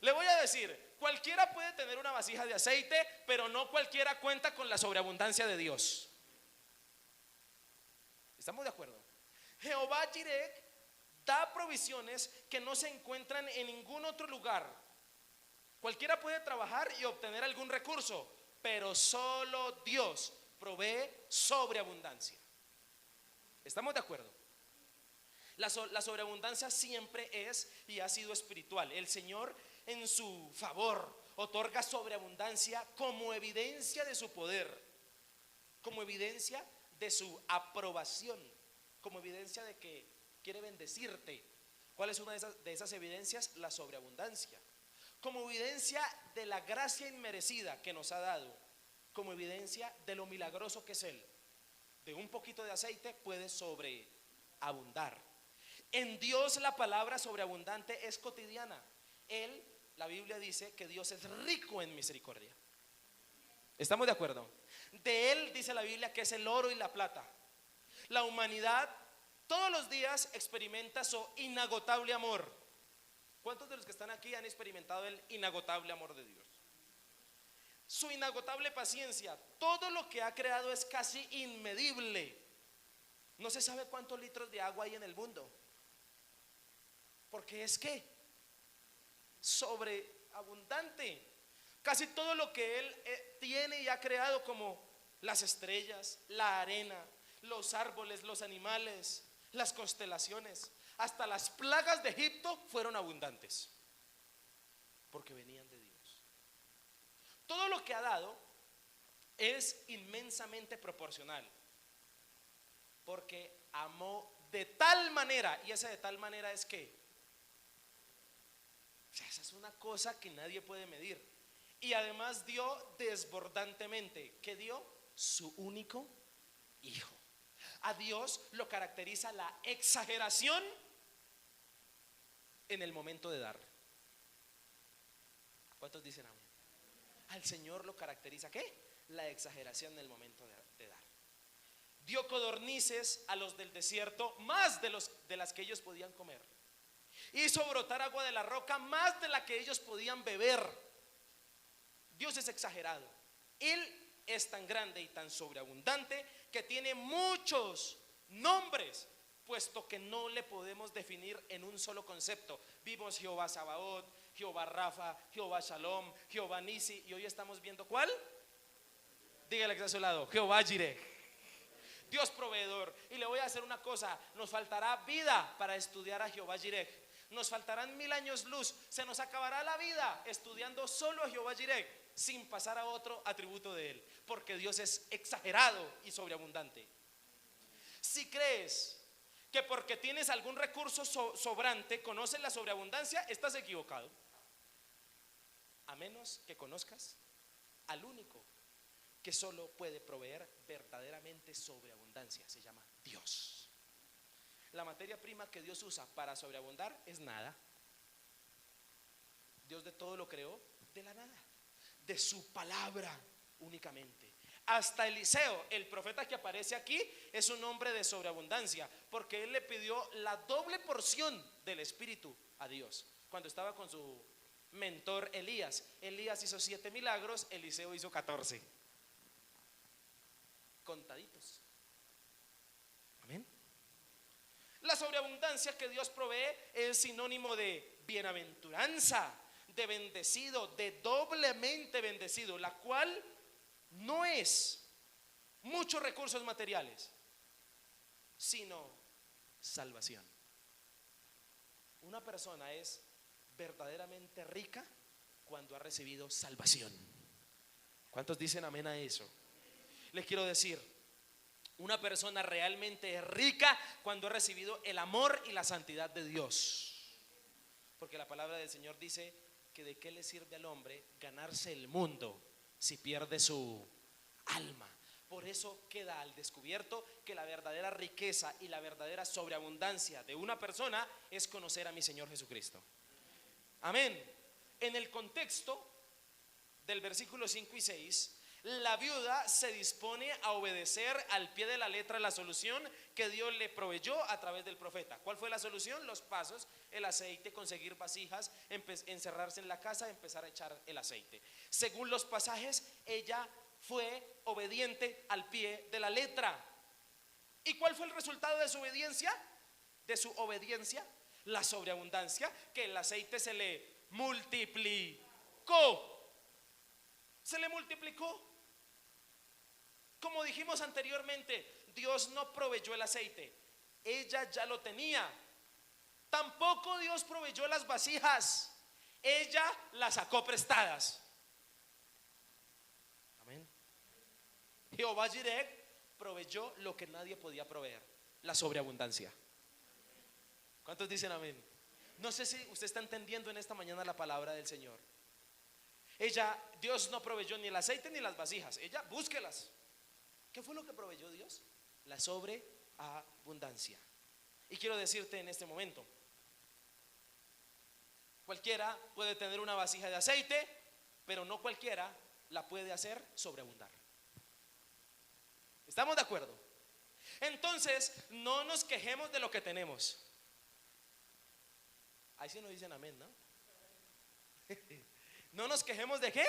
Le voy a decir, cualquiera puede tener una vasija de aceite, pero no cualquiera cuenta con la sobreabundancia de Dios. ¿Estamos de acuerdo? Jehová Jireh da provisiones que no se encuentran en ningún otro lugar. Cualquiera puede trabajar y obtener algún recurso, pero solo Dios provee sobreabundancia. ¿Estamos de acuerdo? La sobreabundancia siempre es y ha sido espiritual. El Señor en su favor otorga sobreabundancia como evidencia de su poder, como evidencia de su aprobación, como evidencia de que quiere bendecirte. ¿Cuál es una de esas evidencias? La sobreabundancia. Como evidencia de la gracia inmerecida que nos ha dado, como evidencia de lo milagroso que es Él. De un poquito de aceite puede sobreabundar. En Dios la palabra sobreabundante es cotidiana. Él, la Biblia dice que Dios es rico en misericordia. ¿Estamos de acuerdo? De Él dice la Biblia que es el oro y la plata. La humanidad todos los días experimenta su inagotable amor. ¿Cuántos de los que están aquí han experimentado el inagotable amor de Dios? Su inagotable paciencia. Todo lo que ha creado es casi inmedible. No se sabe cuántos litros de agua hay en el mundo, porque es que sobreabundante. Casi todo lo que Él tiene y ha creado, como las estrellas, la arena, los árboles, los animales, las constelaciones, hasta las plagas de Egipto fueron abundantes, porque venían de Dios. Todo lo que ha dado es inmensamente proporcional, porque amó de tal manera. Y esa de tal manera es que, o sea, esa es una cosa que nadie puede medir. Y además dio desbordantemente. ¿Qué dio? Su único hijo. A Dios lo caracteriza la exageración en el momento de dar. ¿Cuántos dicen amén? Al Señor lo caracteriza ¿qué? La exageración en el momento de dar. Dio codornices a los del desierto, más de las que ellos podían comer. Hizo brotar agua de la roca, más de la que ellos podían beber. Dios es exagerado. Él es tan grande y tan sobreabundante que tiene muchos nombres, puesto que no le podemos definir en un solo concepto. Vimos Jehová Sabaoth, Jehová Rafa, Jehová Shalom, Jehová Nisi, y hoy estamos viendo ¿cuál? Dígale que está a su lado, Jehová Jireh, Dios proveedor. Y le voy a hacer una cosa: nos faltará vida para estudiar a Jehová Jireh. Nos faltarán 1000 años luz. Se nos acabará la vida estudiando solo a Jehová Jireh, sin pasar a otro atributo de él, porque Dios es exagerado y sobreabundante. Si crees que porque tienes algún recurso sobrante conoces la sobreabundancia, estás equivocado. A menos que conozcas al único que solo puede proveer verdaderamente sobreabundancia. Se llama Dios. La materia prima que Dios usa para sobreabundar es nada. Dios de todo lo creó de la nada, de su palabra únicamente. Hasta Eliseo, el profeta que aparece aquí, es un hombre de sobreabundancia, porque él le pidió la doble porción del Espíritu a Dios cuando estaba con su mentor Elías. Elías hizo 7 milagros, Eliseo hizo 14, contaditos. Amén. La sobreabundancia que Dios provee es sinónimo de bienaventuranza, de bendecido, de doblemente bendecido, la cual no es muchos recursos materiales, sino salvación. Una persona es verdaderamente rica cuando ha recibido salvación. ¿Cuántos dicen amén a eso? Les quiero decir, una persona realmente es rica cuando ha recibido el amor y la santidad de Dios, porque la palabra del Señor dice que de qué le sirve al hombre ganarse el mundo si pierde su alma. Por eso queda al descubierto que la verdadera riqueza y la verdadera sobreabundancia de una persona es conocer a mi Señor Jesucristo. Amén. En el contexto del versículo 5 y 6, la viuda se dispone a obedecer al pie de la letra la solución que Dios le proveyó a través del profeta. ¿Cuál fue la solución? Los pasos: el aceite, conseguir vasijas, encerrarse en la casa, empezar a echar el aceite. Según los pasajes, ella fue obediente al pie de la letra. ¿Y cuál fue el resultado de su obediencia? De su obediencia, la sobreabundancia, que el aceite se le multiplicó. Se le multiplicó. Como dijimos anteriormente, Dios no proveyó el aceite, ella ya lo tenía. Tampoco Dios proveyó las vasijas, ella las sacó prestadas. Amén. Jehová Jireh proveyó lo que nadie podía proveer: la sobreabundancia. ¿Cuántos dicen amén? No sé si usted está entendiendo en esta mañana la palabra del Señor. Dios no proveyó ni el aceite ni las vasijas, ella búsquelas. ¿Qué fue lo que proveyó Dios? La sobreabundancia. Y quiero decirte en este momento, cualquiera puede tener una vasija de aceite, pero no cualquiera la puede hacer sobreabundar. ¿Estamos de acuerdo? Entonces, no nos quejemos de lo que tenemos. Ahí sí nos dicen amén, ¿no? No nos quejemos ¿de qué?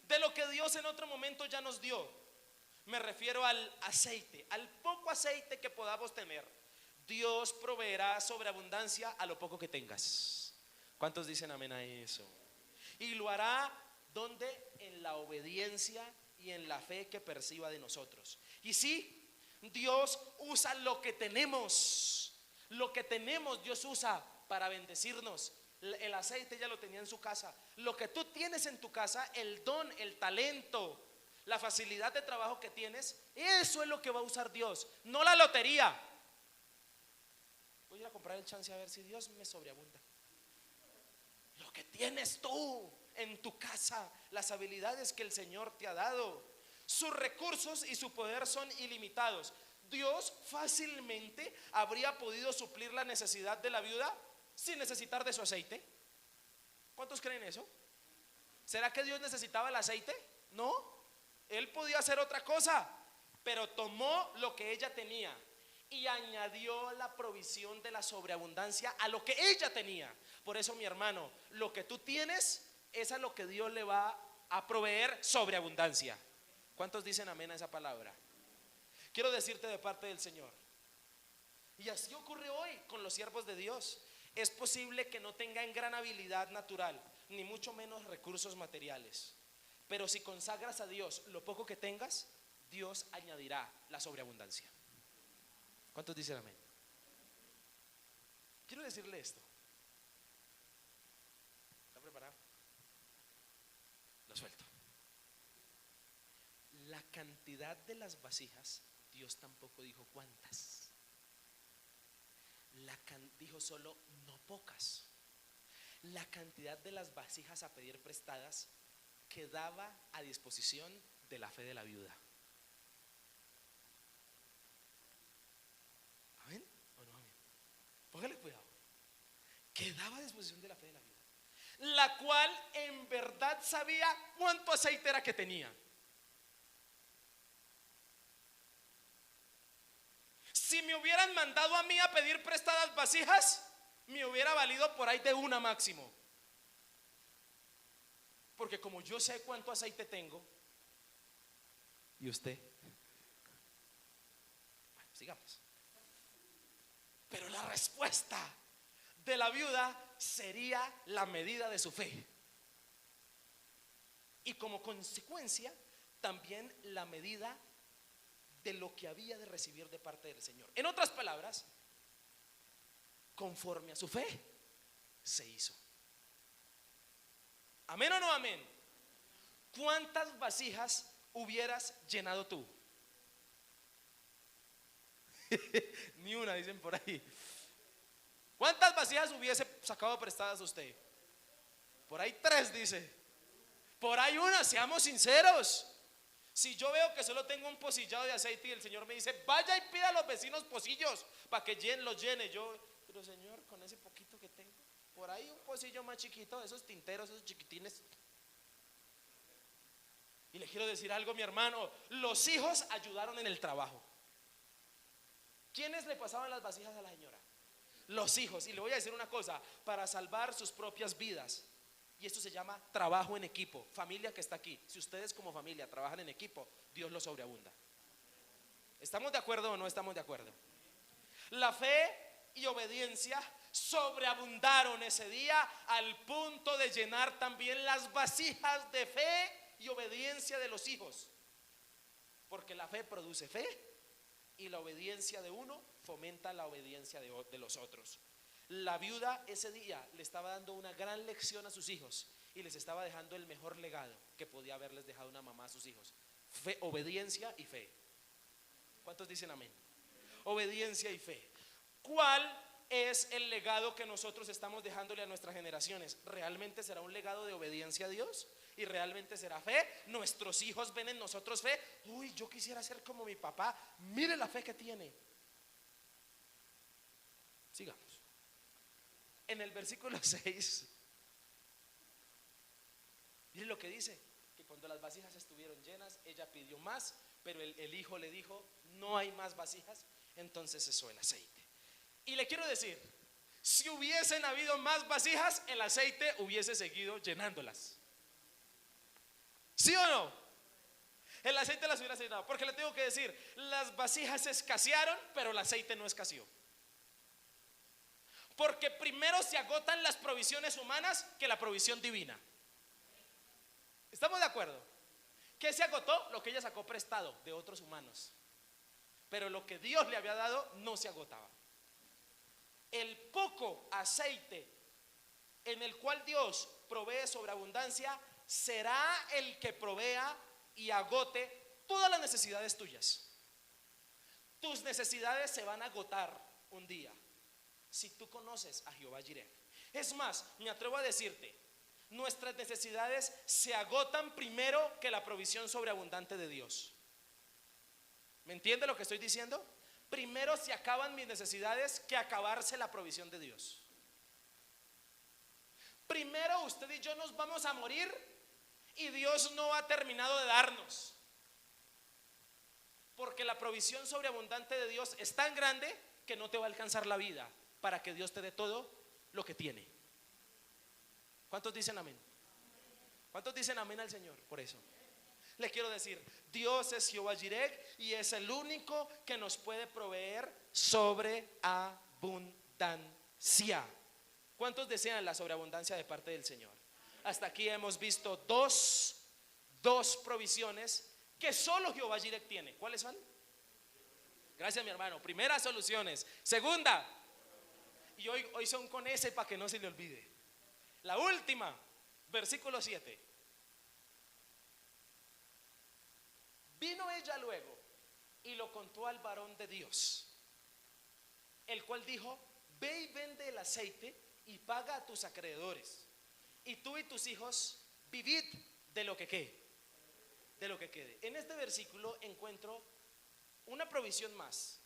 De lo que Dios en otro momento ya nos dio. Me refiero al aceite, al poco aceite que podamos tener. Dios proveerá sobreabundancia a lo poco que tengas. ¿Cuántos dicen amén a eso? Y lo hará ¿dónde? En la obediencia y en la fe que perciba de nosotros. Y sí, Dios usa lo que tenemos. Lo que tenemos Dios usa para bendecirnos. El aceite ya lo tenía en su casa. Lo que tú tienes en tu casa, el don, el talento, la facilidad de trabajo que tienes, eso es lo que va a usar Dios, no la lotería. Voy a ir a comprar el chance a ver si Dios me sobreabunda. Lo que tienes tú en tu casa, las habilidades que el Señor te ha dado, sus recursos y su poder son ilimitados. Dios fácilmente habría podido suplir la necesidad de la viuda sin necesitar de su aceite. ¿Cuántos creen eso? ¿Será que Dios necesitaba el aceite? No. Él podía hacer otra cosa, pero tomó lo que ella tenía y añadió la provisión de la sobreabundancia a lo que ella tenía. Por eso, mi hermano, lo que tú tienes es a lo que Dios le va a proveer sobreabundancia. ¿Cuántos dicen amén a esa palabra? Quiero decirte de parte del Señor, y así ocurre hoy con los siervos de Dios. Es posible que no tengan gran habilidad natural, ni mucho menos recursos materiales, pero si consagras a Dios lo poco que tengas, Dios añadirá la sobreabundancia. ¿Cuántos dicen amén? Quiero decirle esto. ¿Está preparado? Lo suelto. La cantidad de las vasijas, Dios tampoco dijo cuántas. Dijo solo no pocas. La cantidad de las vasijas a pedir prestadas quedaba a disposición de la fe de la viuda. ¿Amén o no amén? Póngale cuidado. Quedaba a disposición de la fe de la viuda, la cual en verdad sabía cuánto aceite era que tenía. Si me hubieran mandado a mí a pedir prestadas vasijas, me hubiera valido por ahí de una máximo. Porque como yo sé cuánto aceite tengo, ¿y usted? Bueno, sigamos. Pero la respuesta de la viuda sería la medida de su fe. Y como consecuencia, también la medida de lo que había de recibir de parte del Señor. En otras palabras, conforme a su fe se hizo. ¿Amén o no amén? ¿Cuántas vasijas hubieras llenado tú? Ni una, dicen por ahí. ¿Cuántas vasijas hubiese sacado prestadas usted? Por ahí 3, dice. Por ahí una, seamos sinceros. Si yo veo que solo tengo un pocillado de aceite y el Señor me dice, vaya y pida a los vecinos pocillos para que los llene, yo, pero Señor, con ese poquito que tengo, por ahí un pocillo más chiquito, esos tinteros, esos chiquitines. Y le quiero decir algo, mi hermano, los hijos ayudaron en el trabajo. ¿Quiénes le pasaban las vasijas a la señora? Los hijos. Y le voy a decir una cosa, para salvar sus propias vidas. Y esto se llama trabajo en equipo. Familia que está aquí, si ustedes como familia trabajan en equipo, Dios los sobreabunda. ¿Estamos de acuerdo o no estamos de acuerdo? La fe y obediencia sobreabundaron ese día al punto de llenar también las vasijas de fe y obediencia de los hijos. Porque la fe produce fe y la obediencia de uno fomenta la obediencia de los otros. La viuda ese día le estaba dando una gran lección a sus hijos y les estaba dejando el mejor legado que podía haberles dejado una mamá a sus hijos: fe, obediencia y fe. ¿Cuántos dicen amén? Obediencia y fe. ¿Cuál es el legado que nosotros estamos dejándole a nuestras generaciones? ¿Realmente será un legado de obediencia a Dios? ¿Y realmente será fe? Nuestros hijos ven en nosotros fe. Uy, yo quisiera ser como mi papá. Mire la fe que tiene. Sigamos. En el versículo 6, miren lo que dice: que cuando las vasijas estuvieron llenas, ella pidió más, pero el hijo le dijo, no hay más vasijas. Entonces cesó el aceite. Y le quiero decir, si hubiesen habido más vasijas, el aceite hubiese seguido llenándolas. ¿Sí o no? El aceite las hubiera llenado. Porque le tengo que decir, las vasijas escasearon, pero el aceite no escaseó. Porque primero se agotan las provisiones humanas que la provisión divina. ¿Estamos de acuerdo? ¿Qué se agotó? Lo que ella sacó prestado de otros humanos. Pero lo que Dios le había dado no se agotaba. El poco aceite en el cual Dios provee sobreabundancia será el que provea y agote todas las necesidades tuyas. Tus necesidades se van a agotar un día si tú conoces a Jehová Jireh. Es más, me atrevo a decirte, nuestras necesidades se agotan primero que la provisión sobreabundante de Dios. ¿Me entiende lo que estoy diciendo? Primero se acaban mis necesidades que acabarse la provisión de Dios. Primero usted y yo nos vamos a morir y Dios no ha terminado de darnos, porque la provisión sobreabundante de Dios es tan grande que no te va a alcanzar la vida para que Dios te dé todo lo que tiene. ¿Cuántos dicen amén? ¿Cuántos dicen amén al Señor por eso? Le quiero decir, Dios es Jehová Jireh y es el único que nos puede proveer sobreabundancia. ¿Cuántos desean la sobreabundancia de parte del Señor? Hasta aquí hemos visto dos provisiones que solo Jehová Jireh tiene. ¿Cuáles son? Gracias, mi hermano. Primera, soluciones. Segunda, y hoy son con ese para que no se le olvide. La última, versículo 7. Vino ella luego y lo contó al varón de Dios, el cual dijo: ve y vende el aceite y paga a tus acreedores, y tú y tus hijos vivid de lo que quede. De lo que quede. En este versículo encuentro una provisión más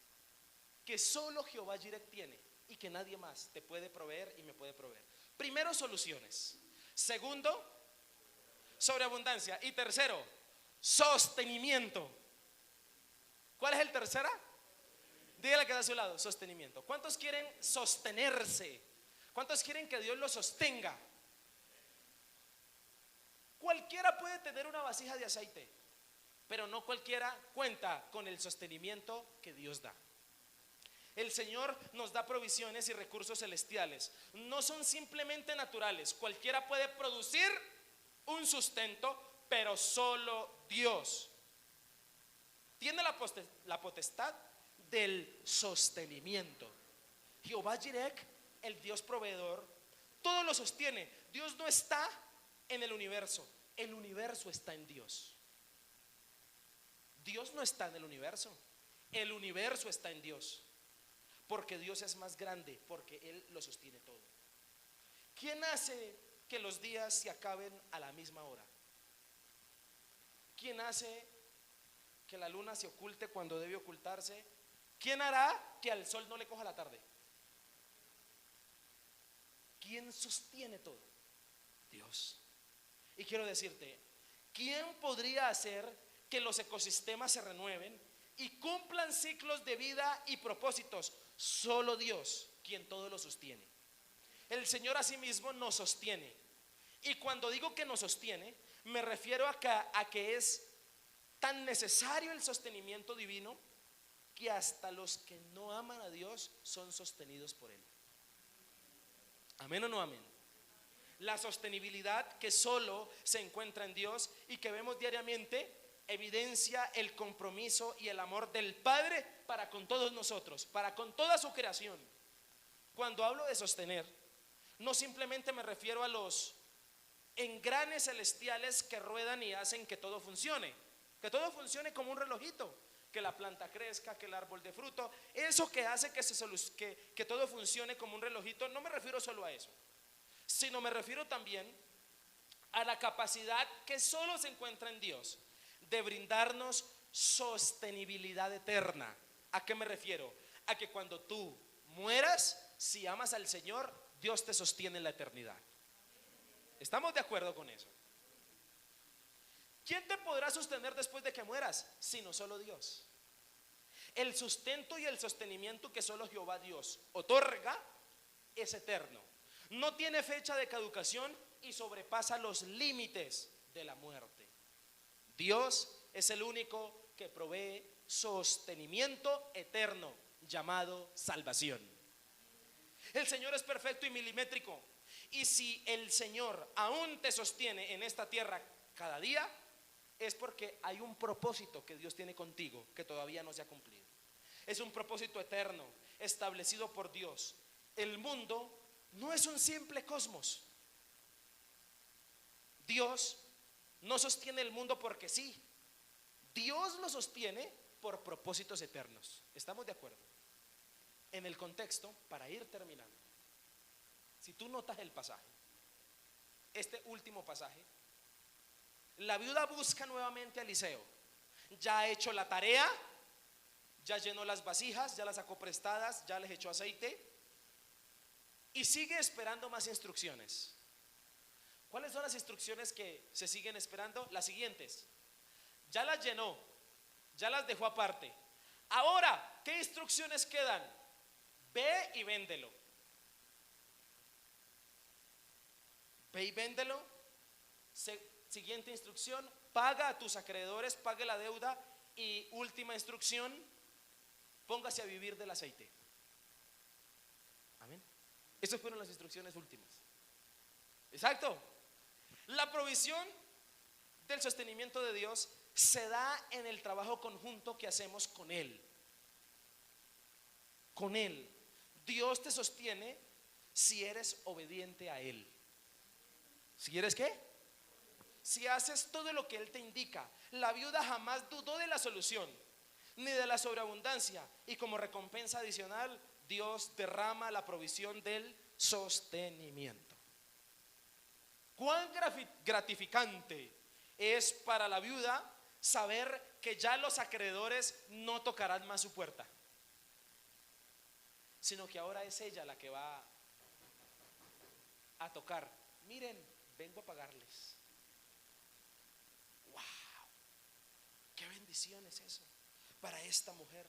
que solo Jehová Jireh tiene y que nadie más te puede proveer y me puede proveer. Primero, soluciones. Segundo, sobreabundancia. Y tercero, sostenimiento. ¿Cuál es el tercera? Dígale que da a su lado, sostenimiento. ¿Cuántos quieren sostenerse? ¿Cuántos quieren que Dios los sostenga? Cualquiera puede tener una vasija de aceite, pero no cualquiera cuenta con el sostenimiento que Dios da. El Señor nos da provisiones y recursos celestiales. No son simplemente naturales. Cualquiera puede producir un sustento, pero solo Dios tiene la potestad del sostenimiento. Jehová Jireh, el Dios proveedor, todo lo sostiene. Dios no está en el universo está en Dios. Dios no está en el universo está en Dios, porque Dios es más grande, porque Él lo sostiene todo. ¿Quién hace que los días se acaben a la misma hora? ¿Quién hace que la luna se oculte cuando debe ocultarse? ¿Quién hará que al sol no le coja la tarde? ¿Quién sostiene todo? Dios. Y quiero decirte, ¿quién podría hacer que los ecosistemas se renueven y cumplan ciclos de vida y propósitos? Solo Dios, quien todo lo sostiene. El Señor asimismo nos sostiene. Y cuando digo que nos sostiene, me refiero a que es tan necesario el sostenimiento divino que hasta los que no aman a Dios son sostenidos por Él. ¿Amén o no amén? La sostenibilidad que solo se encuentra en Dios y que vemos diariamente evidencia el compromiso y el amor del Padre para con todos nosotros, para con toda su creación. Cuando hablo de sostener, no simplemente me refiero a los engranes celestiales que ruedan y hacen que todo funcione como un relojito, que la planta crezca, que el árbol dé fruto. Eso que hace que todo funcione como un relojito, no me refiero solo a eso, sino me refiero también a la capacidad que solo se encuentra en Dios de brindarnos sostenibilidad eterna. ¿A qué me refiero? A que cuando tú mueras, si amas al Señor, Dios te sostiene en la eternidad. ¿Estamos de acuerdo con eso? ¿Quién te podrá sostener después de que mueras? Sino solo Dios. El sustento y el sostenimiento que solo Jehová Dios otorga es eterno. No tiene fecha de caducación y sobrepasa los límites de la muerte. Dios es el único que provee sostenimiento eterno llamado salvación. El Señor es perfecto y milimétrico. Y si el Señor aún te sostiene en esta tierra cada día, es porque hay un propósito que Dios tiene contigo que todavía no se ha cumplido. Es un propósito eterno establecido por Dios. El mundo no es un simple cosmos. Dios no sostiene el mundo porque sí. Dios lo sostiene por propósitos eternos. ¿Estamos de acuerdo? En el contexto, para ir terminando, si tú notas el pasaje, este último pasaje, la viuda busca nuevamente a Eliseo. Ya ha hecho la tarea, ya llenó las vasijas, ya las sacó prestadas, ya les echó aceite y sigue esperando más instrucciones. ¿Cuáles son las instrucciones que se siguen esperando? Las siguientes: ya las llenó, ya las dejó aparte. Ahora, ¿qué instrucciones quedan? Ve y véndelo. Ve y véndelo Siguiente instrucción: paga a tus acreedores, pague la deuda. Y última instrucción: póngase a vivir del aceite. Amén. Esas fueron las instrucciones últimas. Exacto. La provisión del sostenimiento de Dios se da en el trabajo conjunto que hacemos con Él. Con Él. Dios te sostiene si eres obediente a Él. ¿Si eres qué? Si haces todo lo que Él te indica. La viuda jamás dudó de la solución, ni de la sobreabundancia, y como recompensa adicional, Dios derrama la provisión del sostenimiento. Cuán gratificante es para la viuda saber que ya los acreedores no tocarán más su puerta, sino que ahora es ella la que va a tocar. Miren, vengo a pagarles. ¡Wow! ¡Qué bendición es eso para esta mujer!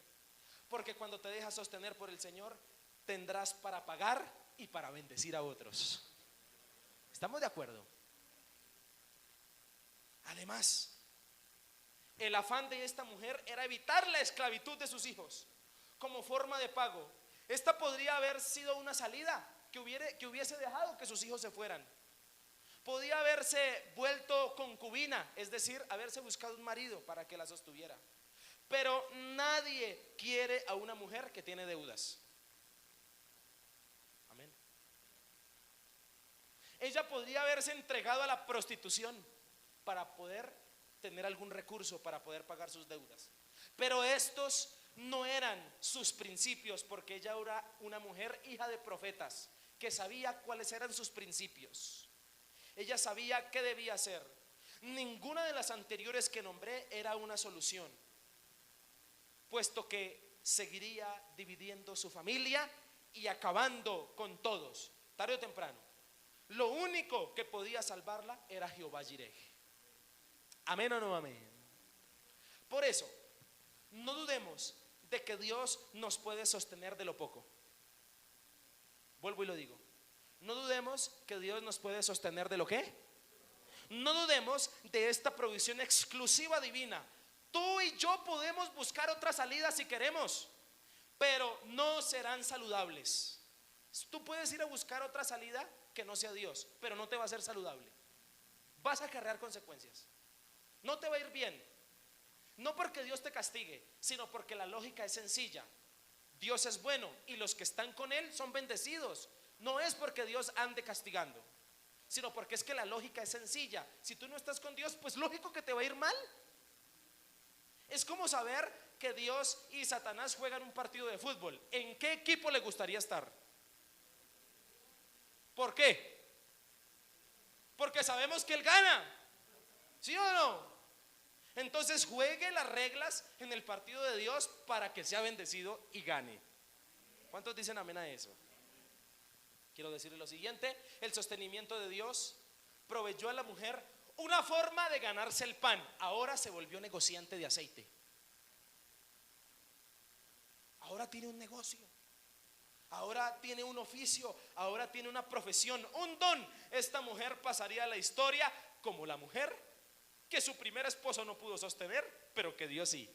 Porque cuando te dejas sostener por el Señor, tendrás para pagar y para bendecir a otros. ¿Estamos de acuerdo? Además, el afán de esta mujer era evitar la esclavitud de sus hijos. Como forma de pago, esta podría haber sido una salida que hubiese dejado que sus hijos se fueran. Podía haberse vuelto concubina, es decir, haberse buscado un marido para que la sostuviera. Pero nadie quiere a una mujer que tiene deudas. Amén. Ella podría haberse entregado a la prostitución para poder tener algún recurso para poder pagar sus deudas. Pero estos no eran sus principios, porque ella era una mujer hija de profetas que sabía cuáles eran sus principios. Ella sabía qué debía hacer. Ninguna de las anteriores que nombré era una solución, puesto que seguiría dividiendo su familia y acabando con todos, tarde o temprano. Lo único que podía salvarla era Jehová Jireh. ¿Amén o no amén? Por eso, no dudemos de que Dios nos puede sostener de lo poco. Vuelvo y lo digo. No dudemos que Dios nos puede sostener de lo que. No dudemos de esta provisión exclusiva divina. Tú y yo podemos buscar otra salida si queremos, pero no serán saludables. Tú puedes ir a buscar otra salida que no sea Dios, pero no te va a ser saludable. Vas a acarrear consecuencias. No te va a ir bien. No porque Dios te castigue, sino porque la lógica es sencilla. Dios es bueno y los que están con Él son bendecidos. No es porque Dios ande castigando, sino porque es que la lógica es sencilla. Si tú no estás con Dios, pues lógico que te va a ir mal. Es como saber que Dios y Satanás juegan un partido de fútbol. ¿En qué equipo le gustaría estar? ¿Por qué? Porque sabemos que Él gana. ¿Sí o no? Entonces juegue las reglas en el partido de Dios para que sea bendecido y gane. ¿Cuántos dicen amén a eso? Quiero decirle lo siguiente: el sostenimiento de Dios proveyó a la mujer una forma de ganarse el pan. Ahora se volvió negociante de aceite. Ahora tiene un negocio. Ahora tiene un oficio. Ahora tiene una profesión, un don. Esta mujer pasaría a la historia como la mujer que su primer esposo no pudo sostener, pero que Dios sí.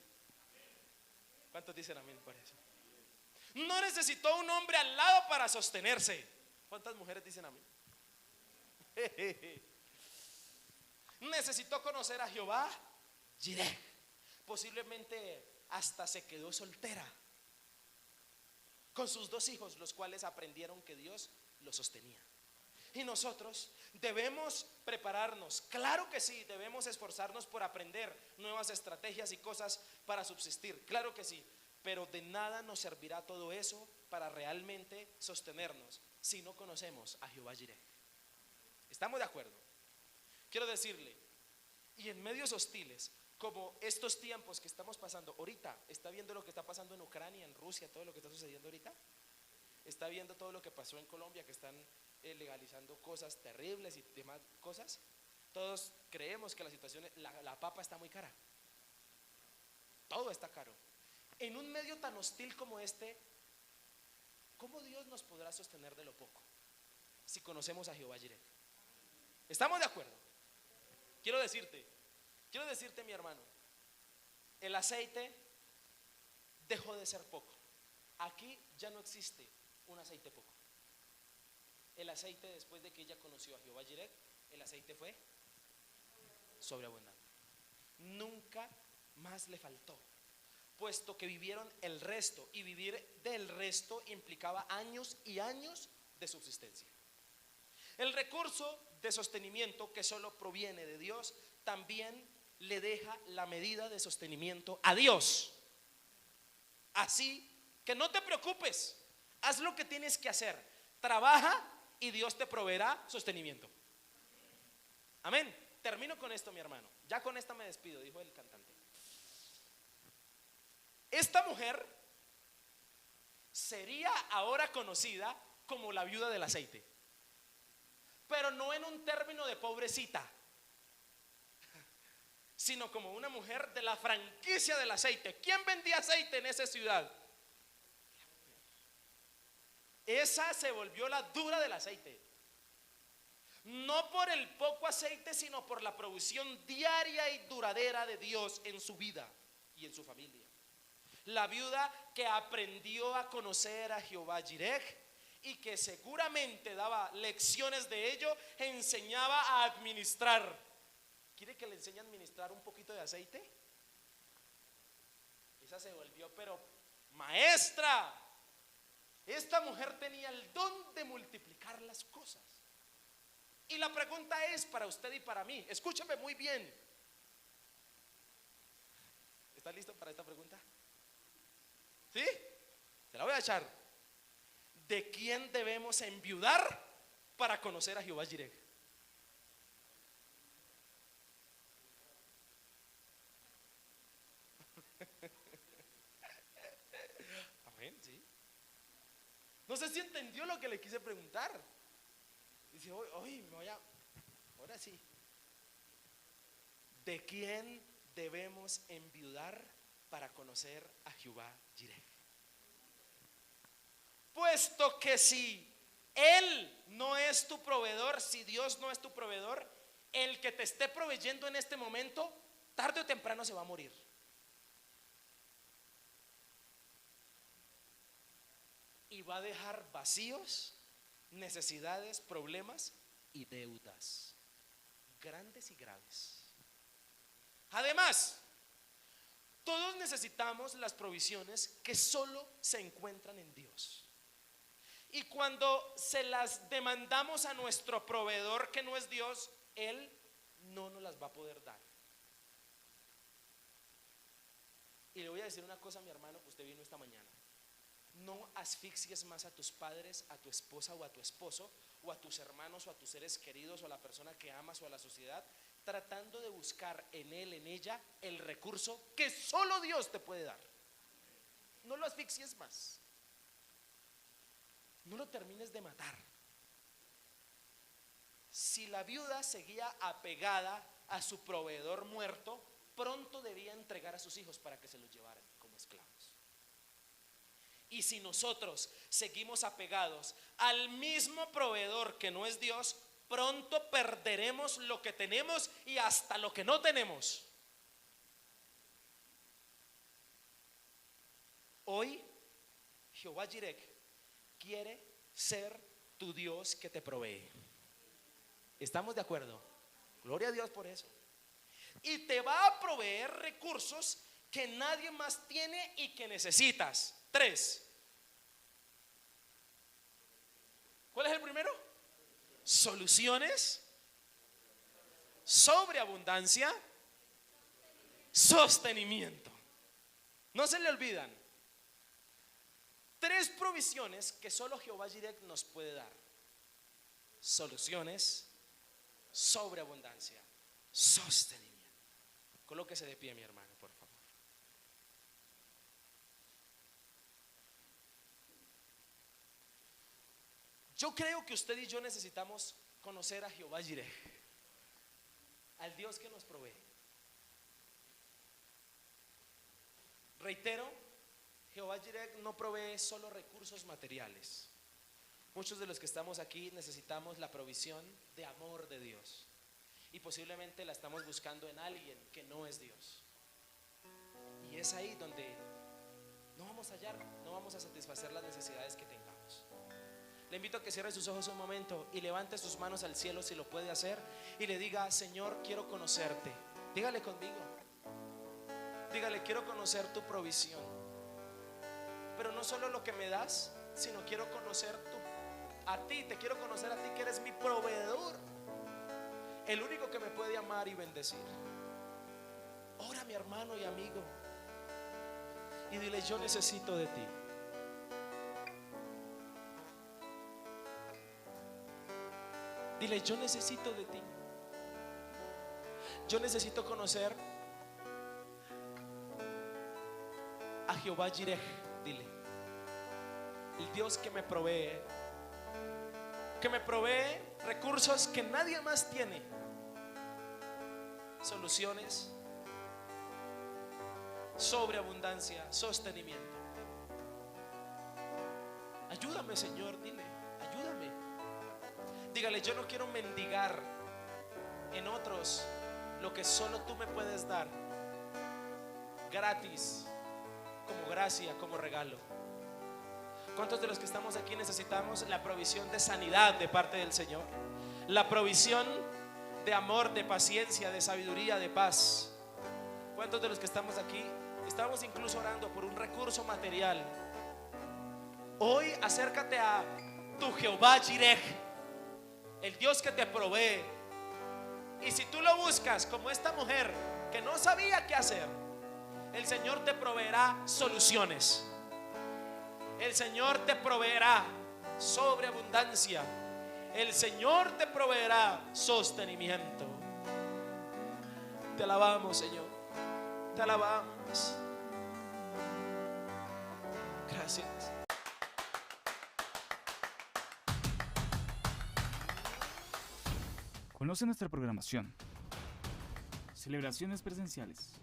¿Cuántos dicen amén por eso? No necesitó un hombre al lado para sostenerse. ¿Cuántas mujeres dicen amén? Necesitó conocer a Jehová Jireh. Posiblemente hasta se quedó soltera con sus 2 hijos, los cuales aprendieron que Dios los sostenía. Y nosotros debemos prepararnos, claro que sí, debemos esforzarnos por aprender nuevas estrategias y cosas para subsistir, claro que sí, pero de nada nos servirá todo eso para realmente sostenernos si no conocemos a Jehová Jireh. ¿Estamos de acuerdo? Quiero decirle, y en medios hostiles como estos tiempos que estamos pasando ahorita, ¿está viendo lo que está pasando en Ucrania, en Rusia, todo lo que está sucediendo ahorita? ¿Está viendo todo lo que pasó en Colombia, que están legalizando cosas terribles y demás cosas? Todos creemos que la situación, la papa está muy cara. Todo está caro. En un medio tan hostil como este, ¿cómo Dios nos podrá sostener de lo poco si conocemos a Jehová Jireh? ¿Estamos de acuerdo? quiero decirte, mi hermano, el aceite dejó de ser poco. Aquí ya no existe un aceite poco. El aceite, después de que ella conoció a Jehová Jireh, el aceite fue sobreabundante. Nunca más le faltó, puesto que vivieron el resto, y vivir del resto implicaba años y años de subsistencia. El recurso de sostenimiento que solo proviene de Dios también le deja la medida de sostenimiento a Dios. Así que no te preocupes, haz lo que tienes que hacer, trabaja y Dios te proveerá sostenimiento. Amén. Termino con esto, mi hermano. Ya con esta me despido, dijo el cantante. Esta mujer sería ahora conocida como la viuda del aceite, pero no en un término de pobrecita, sino como una mujer de la franquicia del aceite. ¿Quién vendía aceite en esa ciudad? Esa se volvió la dura del aceite. No por el poco aceite, sino por la provisión diaria y duradera de Dios en su vida y en su familia. La viuda que aprendió a conocer a Jehová Jireh y que seguramente daba lecciones de ello, enseñaba a administrar. ¿Quiere que le enseñe a administrar un poquito de aceite? Esa se volvió pero maestra. Esta mujer tenía el don de multiplicar las cosas. Y la pregunta es para usted y para mí. Escúcheme muy bien. ¿Está listo para esta pregunta? ¿Sí? Te la voy a echar. ¿De quién debemos enviudar para conocer a Jehová Jireh? Amén, sí. No sé si entendió lo que le quise preguntar. Dice, hoy me voy a, ahora sí. ¿De quién debemos enviudar para conocer a Jehová Jireh? Puesto que si Él no es tu proveedor, si Dios no es tu proveedor, el que te esté proveyendo en este momento, tarde o temprano se va a morir. Y va a dejar vacíos, necesidades, problemas y deudas grandes y graves. Además, todos necesitamos las provisiones que solo se encuentran en Dios. Y cuando se las demandamos a nuestro proveedor que no es Dios, Él no nos las va a poder dar. Y le voy a decir una cosa, mi hermano, que usted vino esta mañana. No asfixies más a tus padres, a tu esposa o a tu esposo, o a tus hermanos o a tus seres queridos, o a la persona que amas o a la sociedad, tratando de buscar en él, en ella, el recurso que solo Dios te puede dar. No lo asfixies más. No lo termines de matar. Si la viuda seguía apegada a su proveedor muerto, pronto debía entregar a sus hijos para que se los llevaran como esclavos. Y si nosotros seguimos apegados al mismo proveedor que no es Dios, pronto perderemos lo que tenemos y hasta lo que no tenemos. Hoy Jehová Jireh quiere ser tu Dios que te provee. ¿Estamos de acuerdo? Gloria a Dios por eso. Y te va a proveer recursos que nadie más tiene y que necesitas. 3. ¿Cuál es el primero? Soluciones, sobreabundancia, sostenimiento. No se le olvidan. 3 provisiones que solo Jehová Jireh nos puede dar: soluciones, sobreabundancia, sostenimiento. Colóquese de pie, mi hermano, por favor. Yo creo que usted y yo necesitamos conocer a Jehová Jireh, al Dios que nos provee. Reitero, Jehová Jireh no provee solo recursos materiales. Muchos de los que estamos aquí necesitamos la provisión de amor de Dios. y posiblemente la estamos buscando en alguien que no es Dios. Y es ahí donde no vamos a hallar, no vamos a satisfacer las necesidades que tengamos. Le invito a que cierre sus ojos un momento y levante sus manos al cielo si lo puede hacer y le diga: Señor, quiero conocerte. Dígale conmigo, dígale: quiero conocer tu provisión, pero no solo lo que me das, sino quiero conocer a ti, te quiero conocer a ti, que eres mi proveedor, el único que me puede amar y bendecir. Ora, mi hermano y amigo, y dile: yo necesito de ti. Dile: yo necesito de ti. Yo necesito conocer a Jehová Jireh. Dile: el Dios que me provee recursos que nadie más tiene, soluciones, sobreabundancia, sostenimiento. Ayúdame, Señor, dile, ayúdame. Dígale: yo no quiero mendigar en otros lo que solo tú me puedes dar gratis, como gracia, como regalo. ¿Cuántos de los que estamos aquí necesitamos la provisión de sanidad de parte del Señor? La provisión de amor, de paciencia, de sabiduría, de paz. ¿Cuántos de los que estamos aquí estamos incluso orando por un recurso material? Hoy acércate a tu Jehová Jireh, el Dios que te provee. Y si tú lo buscas como esta mujer que no sabía qué hacer, el Señor te proveerá soluciones. El Señor te proveerá sobreabundancia. El Señor te proveerá sostenimiento. Te alabamos, Señor. Te alabamos. Gracias. Conoce nuestra programación. Celebraciones presenciales.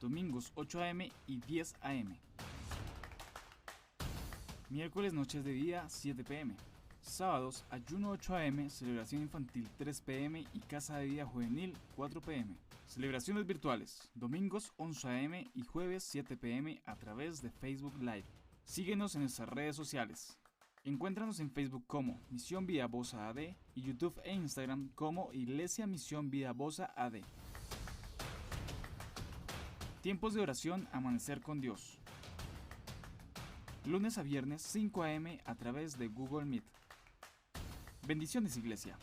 Domingos 8 a.m. y 10 a.m. Miércoles noches de día 7 p.m. Sábados ayuno 8 a.m., celebración infantil 3 p.m. y casa de día juvenil 4 p.m. Celebraciones virtuales, domingos 11 a.m. y jueves 7 p.m. a través de Facebook Live. Síguenos en nuestras redes sociales. Encuéntranos en Facebook como Misión Vida Bosa AD y YouTube e Instagram como Iglesia Misión Vida Bosa AD. Tiempos de oración Amanecer con Dios. Lunes a viernes 5 a.m. a través de Google Meet. Bendiciones, Iglesia.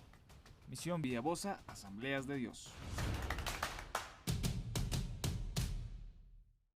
Misión Vida Bosa, Asambleas de Dios.